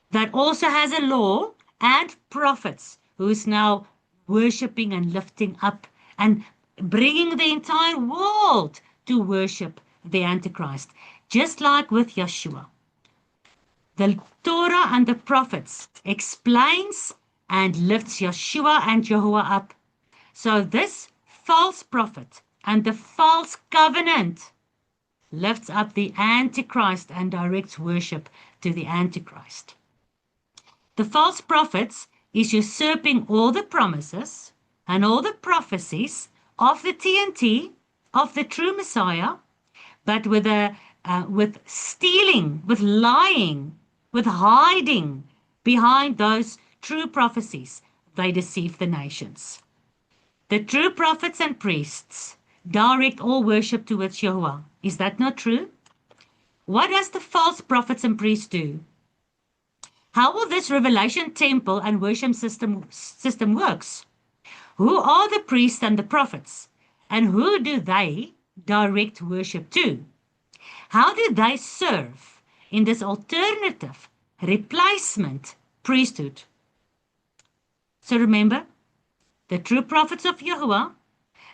that also has a law and prophets who is now worshipping and lifting up and bringing the entire world to worship the Antichrist, just like with Yeshua. The Torah and the prophets explains and lifts Yeshua and Jehovah up. So this false prophet and the false covenant lifts up the Antichrist and directs worship to the Antichrist. The false prophets is usurping all the promises and all the prophecies of the TNT, of the true Messiah, but with stealing, with lying, with hiding behind those true prophecies. They deceive the nations. The true prophets and priests direct all worship towards Yahuwah. Is that not true? What does the false prophets and priests do? How will this revelation temple and worship system works? Who are the priests and the prophets? And who do they direct worship to? How do they serve in this alternative replacement priesthood? So remember, the true prophets of Yahuwah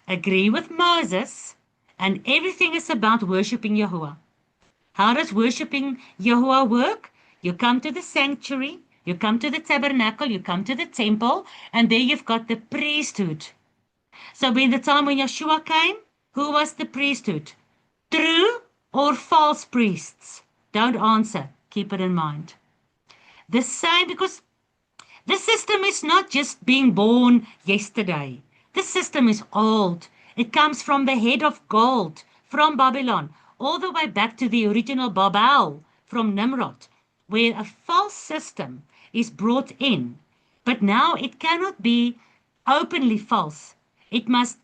agree with Moses, and everything is about worshiping Yahuwah. How does worshiping Yahuwah work? You come to the sanctuary, you come to the tabernacle, you come to the temple, and there you've got the priesthood. So by the time when Yeshua came, who was the priesthood? True or false priests? Don't answer. Keep it in mind. The same, because the system is not just being born yesterday. The system is old. It comes from the head of gold, from Babylon, all the way back to the original Babel from Nimrod, where a false system is brought in. But now it cannot be openly false. It must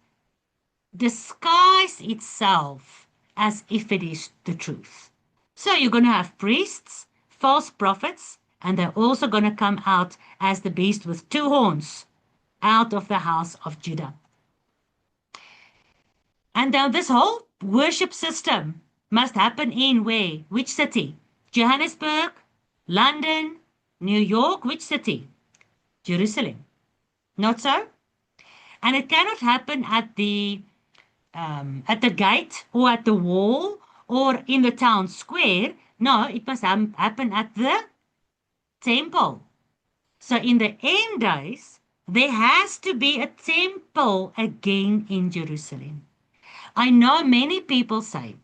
disguise itself as if it is the truth. So you're going to have priests, false prophets, and they're also going to come out as the beast with two horns out of the house of Judah. And now this whole worship system must happen in where? Which city? Johannesburg, London, New York, which city? Jerusalem. Not so? And it cannot happen at the gate or at the wall or in the town square. No, it must happen at the temple. So in the end days, there has to be a temple again in Jerusalem. I know many people say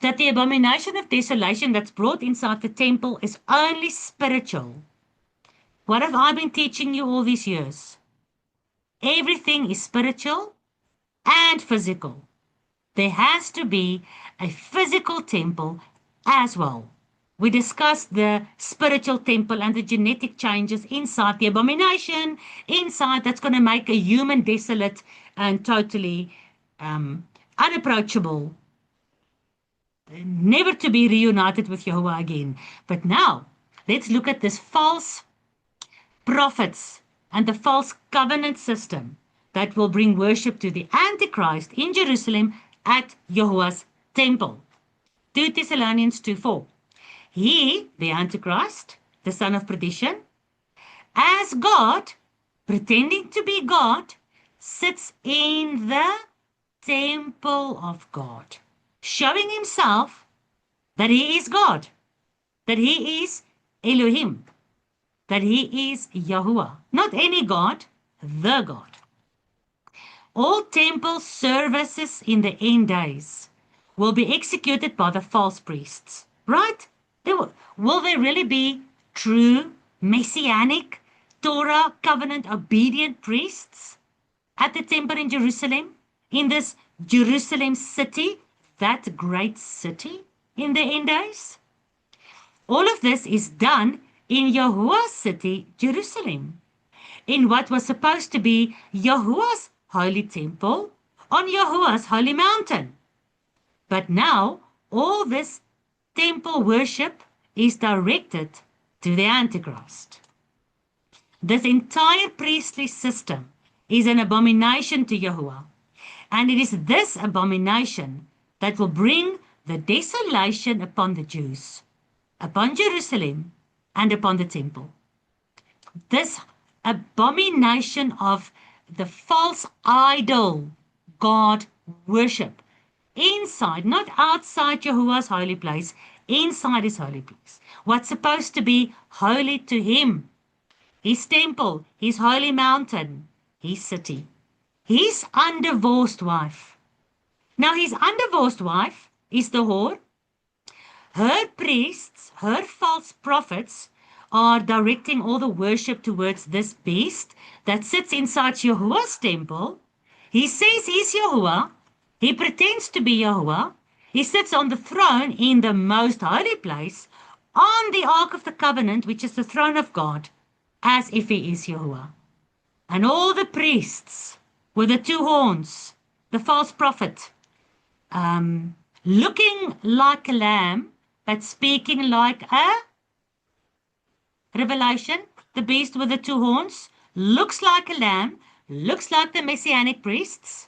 that the abomination of desolation that's brought inside the temple is only spiritual. What have I been teaching you all these years? Everything is spiritual and physical. There has to be a physical temple as well. We discussed the spiritual temple and the genetic changes inside the abomination, inside that's going to make a human desolate and totally unapproachable, never to be reunited with Jehovah again. But now, let's look at this false prophets and the false covenant system that will bring worship to the Antichrist in Jerusalem at Jehovah's temple. 2 Thessalonians 2:4. He, the Antichrist, the son of perdition, as God, pretending to be God, sits in the temple of God, showing himself that he is God, that he is Elohim, that he is Yahuwah, not any God, the God. All temple services in the end days will be executed by the false priests, right? Will they really be true, messianic, Torah, covenant, obedient priests at the temple in Jerusalem, in this Jerusalem city, that great city in the end days? All of this is done in Yahuwah's city, Jerusalem, in what was supposed to be Yahuwah's holy temple on Yahuwah's holy mountain. But now all this temple worship is directed to the Antichrist. This entire priestly system is an abomination to Yahuwah, and it is this abomination that will bring the desolation upon the Jews, upon Jerusalem, and upon the temple. This abomination of the false idol God worship inside, not outside Yahuwah's holy place, inside his holy place. What's supposed to be holy to him, his temple, his holy mountain, his city, his undivorced wife. Now his undivorced wife is the whore. Her priests, her false prophets are directing all the worship towards this beast that sits inside Yahuwah's temple. He says he's Yahuwah. He pretends to be Yahuwah. He sits on the throne in the most holy place on the Ark of the Covenant, which is the throne of God, as if he is Yahuwah. And all the priests with the two horns, the false prophet, looking like a lamb, but speaking like a revelation. The beast with the two horns looks like a lamb, looks like the messianic priests,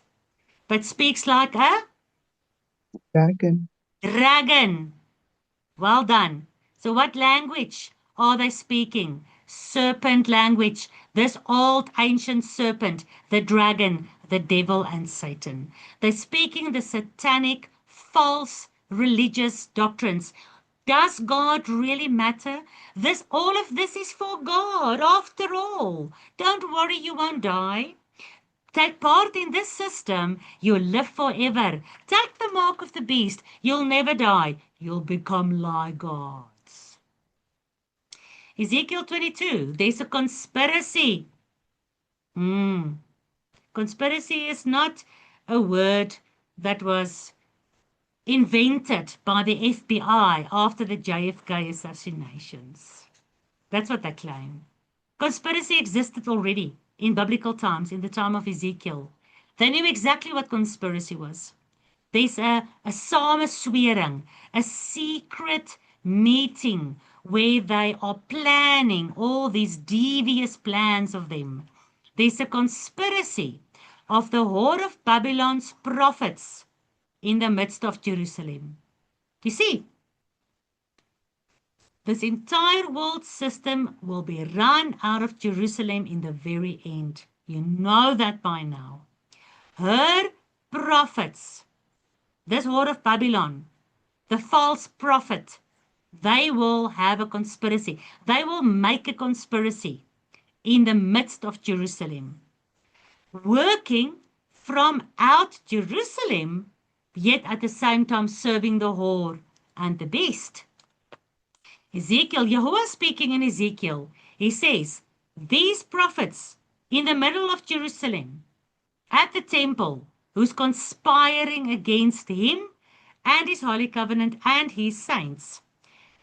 but speaks like a Dragon. dragon. Well done. So what language are they speaking? Serpent language. This old ancient serpent, the dragon, the devil and Satan. They're speaking the satanic, false religious doctrines. Does God really matter? All of this is for God, after all. Don't worry, you won't die. Take part in this system, you'll live forever. Take the mark of the beast, you'll never die. You'll become like gods. Ezekiel 22, there's a conspiracy. Conspiracy is not a word that was invented by the FBI after the JFK assassinations. That's what they claim. Conspiracy existed already in biblical times, in the time of Ezekiel. They knew exactly what conspiracy was. There's a samenswering, a secret meeting where they are planning all these devious plans of them. There's a conspiracy of the horde of Babylon's prophets in the midst of Jerusalem. You see, this entire world system will be run out of Jerusalem in the very end. You know that by now. Her prophets, this horde of Babylon, the false prophet, they will have a conspiracy. They will make a conspiracy in the midst of Jerusalem, working from out Jerusalem, yet at the same time serving the whore and the beast. Ezekiel, Yahuwah speaking in Ezekiel, he says, these prophets in the middle of Jerusalem, at the temple, who's conspiring against him and his holy covenant and his saints,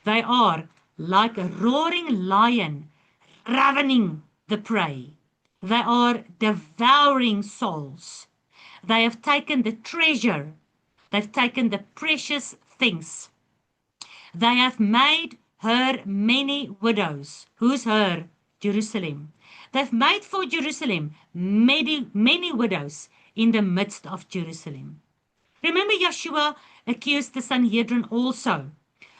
they are like a roaring lion ravening the prey. They are devouring souls. They have taken the treasure. They've taken the precious things. They have made her many widows. Who's her? Jerusalem. They've made for Jerusalem many widows in the midst of Jerusalem. Remember, Yeshua accused the Sanhedrin also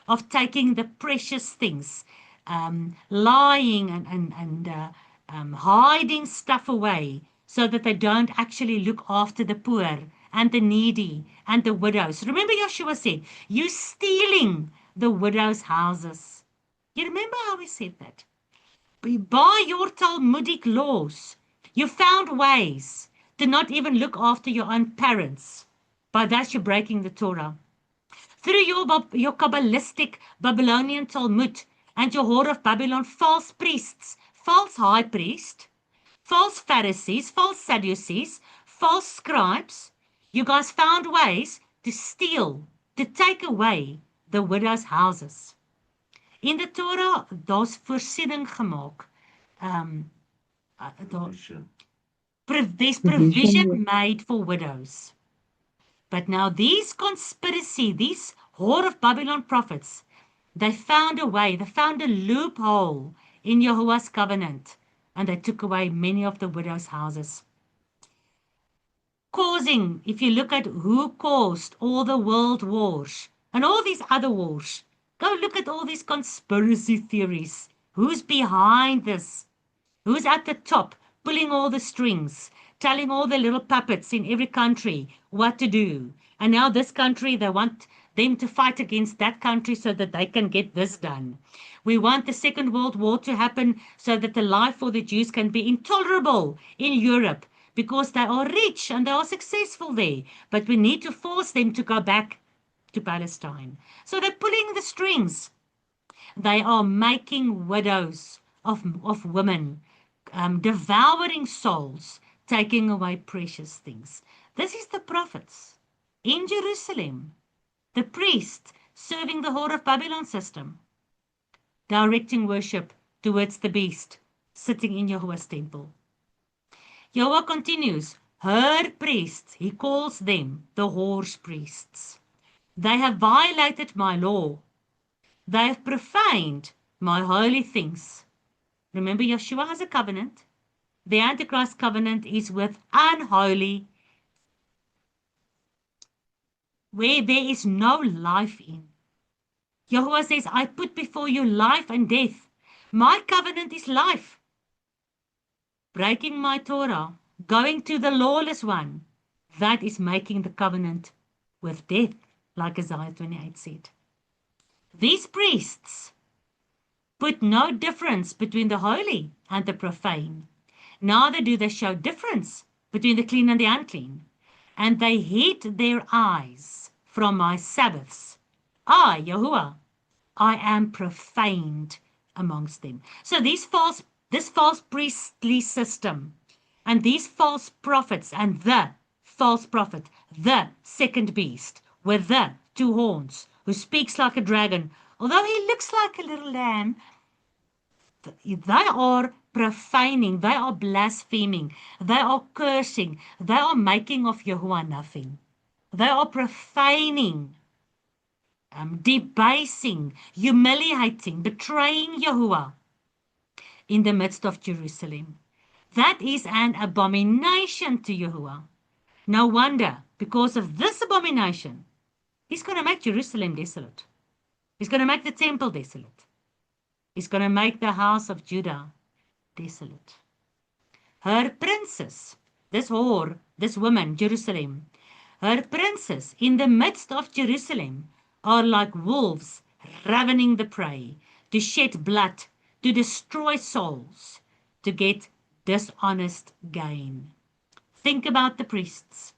of taking the precious things, lying and hiding stuff away so that they don't actually look after the poor and the needy and the widows. Remember, Yeshua said, you stealing the widows' houses. You remember how he said that? By your Talmudic laws, you found ways to not even look after your own parents. By that, you're breaking the Torah. Through your Kabbalistic Babylonian Talmud and your horde of Babylon, false priests, false high priest, false Pharisees, false Sadducees, false scribes, you guys found ways to steal, to take away the widows' houses. In the Torah, daar's voorsiening gemaak. There's provision made for widows. But now these conspiracy, these horde of Babylon prophets, they found a way, they found a loophole in Yahuwah's covenant, and they took away many of the widows' houses. Causing, if you look at who caused all the world wars and all these other wars, go look at all these conspiracy theories. Who's behind this? Who's at the top, pulling all the strings, telling all the little puppets in every country what to do? And now this country, they want them to fight against that country so that they can get this done. We want the Second World War to happen so that the life for the Jews can be intolerable in Europe because they are rich and they are successful there. But we need to force them to go back to Palestine. So they're pulling the strings. They are making widows of women, devouring souls, taking away precious things. This is the prophets in Jerusalem, the priest serving the horde of Babylon system, directing worship towards the beast sitting in Yahuwah's temple. Yahuwah continues, her priests, he calls them the whore's priests. They have violated my law. They have profaned my holy things. Remember, Yeshua has a covenant. The Antichrist covenant is with unholy, where there is no life in. Yahuwah says, I put before you life and death. My covenant is life. Breaking my Torah, going to the lawless one, that is making the covenant with death, like Isaiah 28 said. These priests put no difference between the holy and the profane. Neither do they show difference between the clean and the unclean. And they hid their eyes from my Sabbaths. I, Yahuwah, I am profaned amongst them. So this false priestly system and these false prophets and the false prophet, the second beast, with the two horns, who speaks like a dragon, although he looks like a little lamb, they are profaning, they are blaspheming, they are cursing, they are making of Yahuwah nothing. They are profaning, debasing, humiliating, betraying Yahuwah in the midst of Jerusalem. That is an abomination to Yahuwah. No wonder, because of this abomination, he's going to make Jerusalem desolate. He's going to make the temple desolate. He's going to make the house of Judah desolate. Her princess, this whore, this woman, Jerusalem, her princes in the midst of Jerusalem are like wolves ravening the prey, to shed blood, to destroy souls, to get dishonest gain. Think about the priests.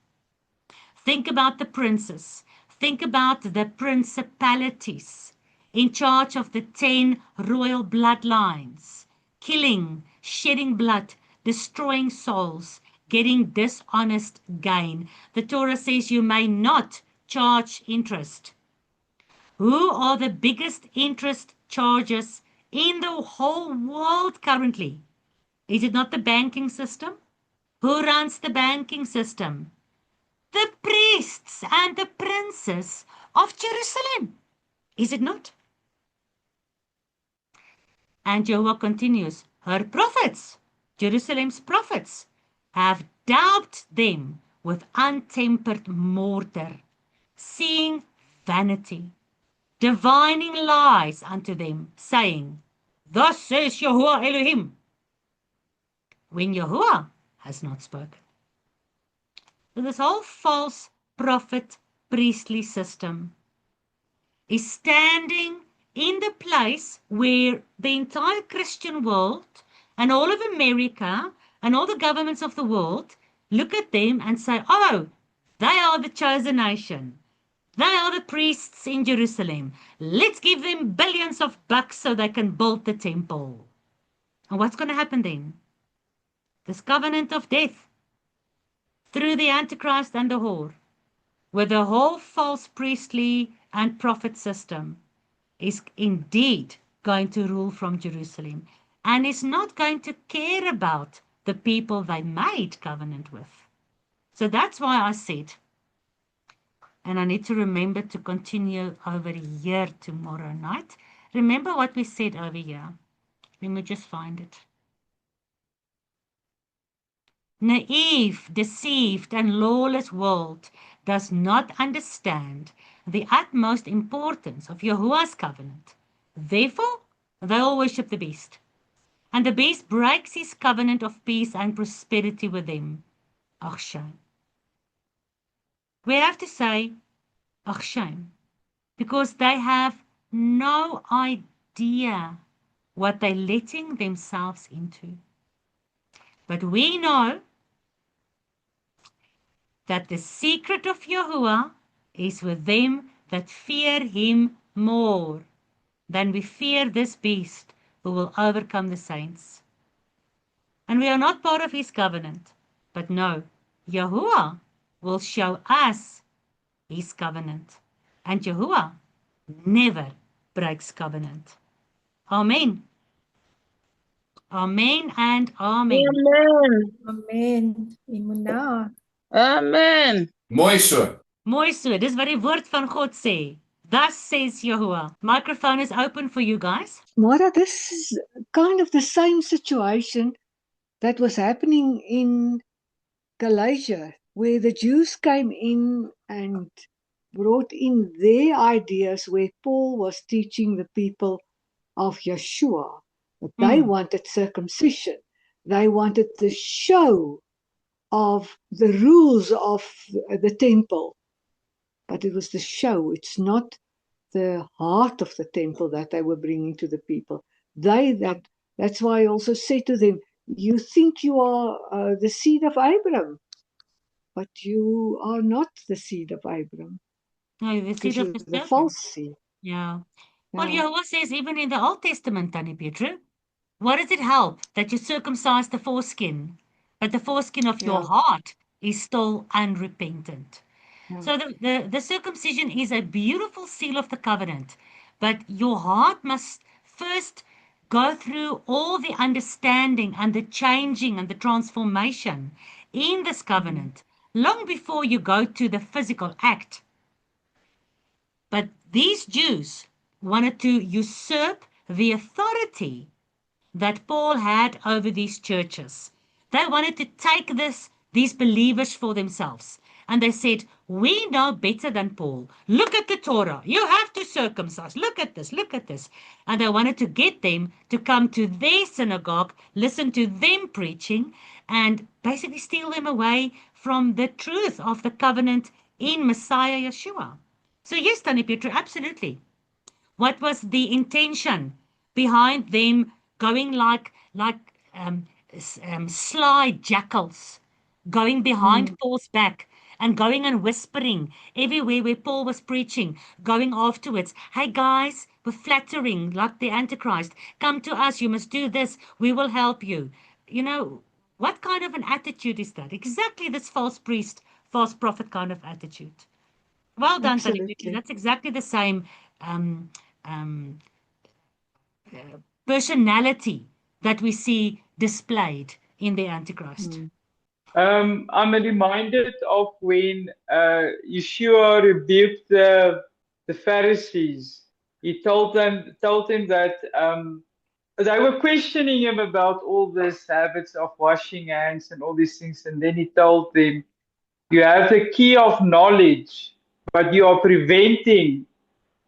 Think about the princes. Think about the principalities in charge of the 10 royal bloodlines, killing, shedding blood, destroying souls, getting dishonest gain. The Torah says you may not charge interest. Who are the biggest interest chargers in the whole world currently? Is it not the banking system? Who runs the banking system? The priests and the princes of Jerusalem. Is it not? And Jehovah continues, her prophets, Jerusalem's prophets, have daubed them with untempered mortar, seeing vanity, divining lies unto them, saying, thus says Yahuwah Elohim, when Yahuwah has not spoken. So this whole false prophet priestly system is standing in the place where the entire Christian world and all of America and all the governments of the world look at them and say, oh, they are the chosen nation. They are the priests in Jerusalem. Let's give them billions of bucks so they can build the temple. And what's going to happen then? This covenant of death through the Antichrist and the whore, with the whole false priestly and prophet system, is indeed going to rule from Jerusalem and is not going to care about the people they made covenant with. So that's why I said, and I need to remember to continue over here tomorrow night. Remember what we said over here. Let me just find it. Naive, deceived, and lawless world does not understand the utmost importance of Yahuwah's covenant. Therefore, they all worship the beast. And the beast breaks his covenant of peace and prosperity with them. Ach, shame. We have to say, ach, shame, because they have no idea what they're letting themselves into. But we know that the secret of Yahuwah is with them that fear him more than we fear this beast who will overcome the saints. And we are not part of his covenant, but no, Yahuwah will show us his covenant. And Yahuwah never breaks covenant. Amen. Amen and amen. Amen. Amen. Emunah. Amen. Mooi so. Mooi so, dis wat die woord van God sê. Thus says Yahuwah. Microphone is open for you guys. Mara, this is kind of the same situation that was happening in Galatia, where the Jews came in and brought in their ideas, where Paul was teaching the people of Yeshua. But they wanted circumcision. They wanted the show of the rules of the temple. But it was the show. It's not the heart of the temple that they were bringing to the people. That's why I also said to them, you think you are the seed of Abraham, but you are not the seed of Abraham. No, the seed of the false seed. Yeah. Well, Yeah. Yahuwah says even in the Old Testament, Tannie Pietru, what does it help that you circumcise the foreskin, but the foreskin of your Yeah. heart is still unrepentant? So the circumcision is a beautiful seal of the covenant, but your heart must first go through all the understanding and the changing and the transformation in this covenant long before you go to the physical act. But these Jews wanted to usurp the authority that Paul had over these churches. They wanted to take these believers for themselves. And they said, we know better than Paul. Look at the Torah. You have to circumcise. Look at this. Look at this. And they wanted to get them to come to their synagogue, listen to them preaching, and basically steal them away from the truth of the covenant in Messiah Yeshua. So yes, Tannie Petra, absolutely. What was the intention behind them going like sly jackals, going behind Paul's back and going and whispering everywhere where Paul was preaching, going afterwards, hey guys, we're flattering like the Antichrist, come to us, you must do this, we will help you. You know, what kind of an attitude is that? Exactly this false priest, false prophet kind of attitude. Well done, Tannie Petra. Absolutely. That's exactly the same personality that we see displayed in the Antichrist. I'm reminded of when Yeshua rebuked the Pharisees. He told them that they were questioning him about all these habits of washing hands and all these things, and then he told them, you have the key of knowledge, but you are preventing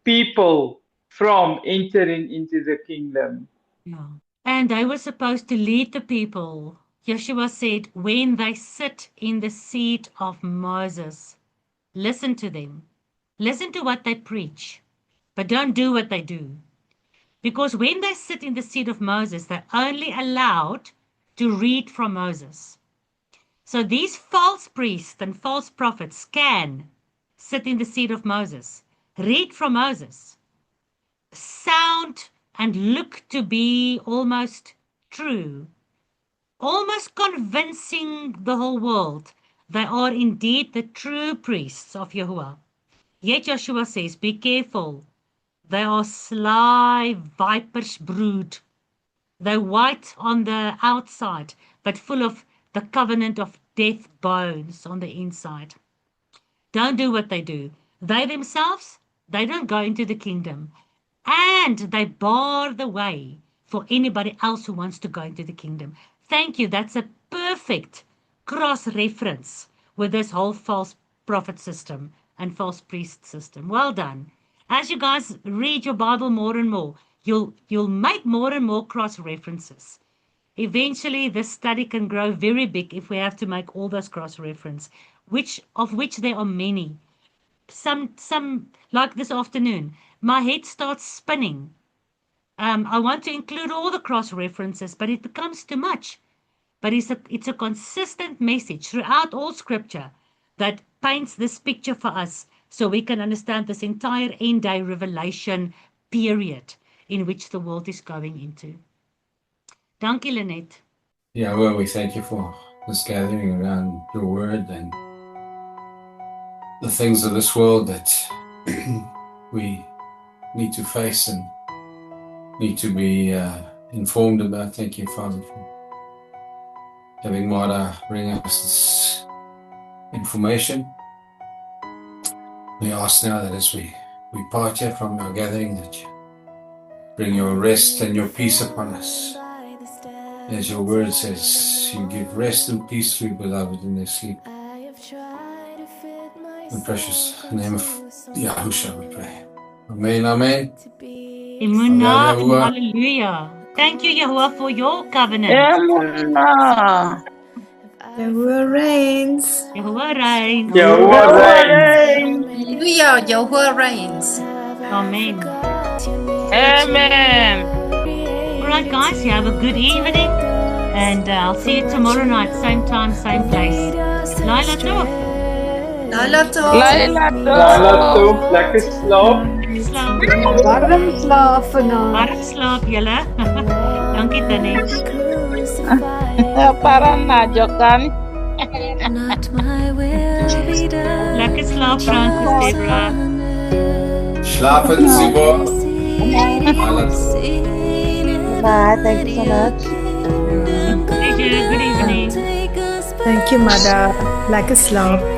people from entering into the kingdom. Yeah. And they were supposed to lead the people. Yeshua said, when they sit in the seat of Moses, listen to them. Listen to what they preach, but don't do what they do. Because when they sit in the seat of Moses, they're only allowed to read from Moses. So these false priests and false prophets can sit in the seat of Moses, read from Moses, sound and look to be almost true, almost convincing the whole world they are indeed the true priests of Yahuwah. Yet Yeshua says, be careful. They are sly vipers brood. They're white on the outside, but full of the covenant of death bones on the inside. Don't do what they do. They themselves, they don't go into the kingdom. And they bar the way for anybody else who wants to go into the kingdom. Thank you. That's a perfect cross-reference with this whole false prophet system and false priest system. Well done. As you guys read your Bible more and more, you'll make more and more cross-references. Eventually, this study can grow very big if we have to make all those cross-references, of which there are many. Some like this afternoon, my head starts spinning. I want to include all the cross-references, but it becomes too much. But it's a consistent message throughout all Scripture that paints this picture for us so we can understand this entire end-day revelation period in which the world is going into. Dankie, Lynette. Yeah, well, we thank you for this gathering around your word and the things of this world that we need to face and need to be informed about. Thank you, Father, for having Mara bring us this information. We ask now that as we part here from our gathering, that you bring your rest and your peace upon us. As your word says, you give rest and peace to your beloved in their sleep. In the precious name of Yahushua we pray. Amen, amen. Emunah and hallelujah. Thank you, Yahuwah, for your covenant. Emunah. Yahuwah reigns. Yahuwah reigns. Yahuwah reigns. Hallelujah. Yahuwah reigns. Amen. Amen. All right, guys, you have a good evening. And I'll see you tomorrow night, same time, same place. Laila Tov. Laila Tov. Laila Laila Tov. Tov, lekker slaap. Slaap. Warm slaap vanavond. Warm slaap, julle. Dankie, Tannie. Parang nadyo kan. Later. Lekker slaap, Francis, Deborah. Schlafen Sie wohl. Alles. Bye. Thank you so much. Pleasure. Good evening. Thank you, Mother. Lekker slaap.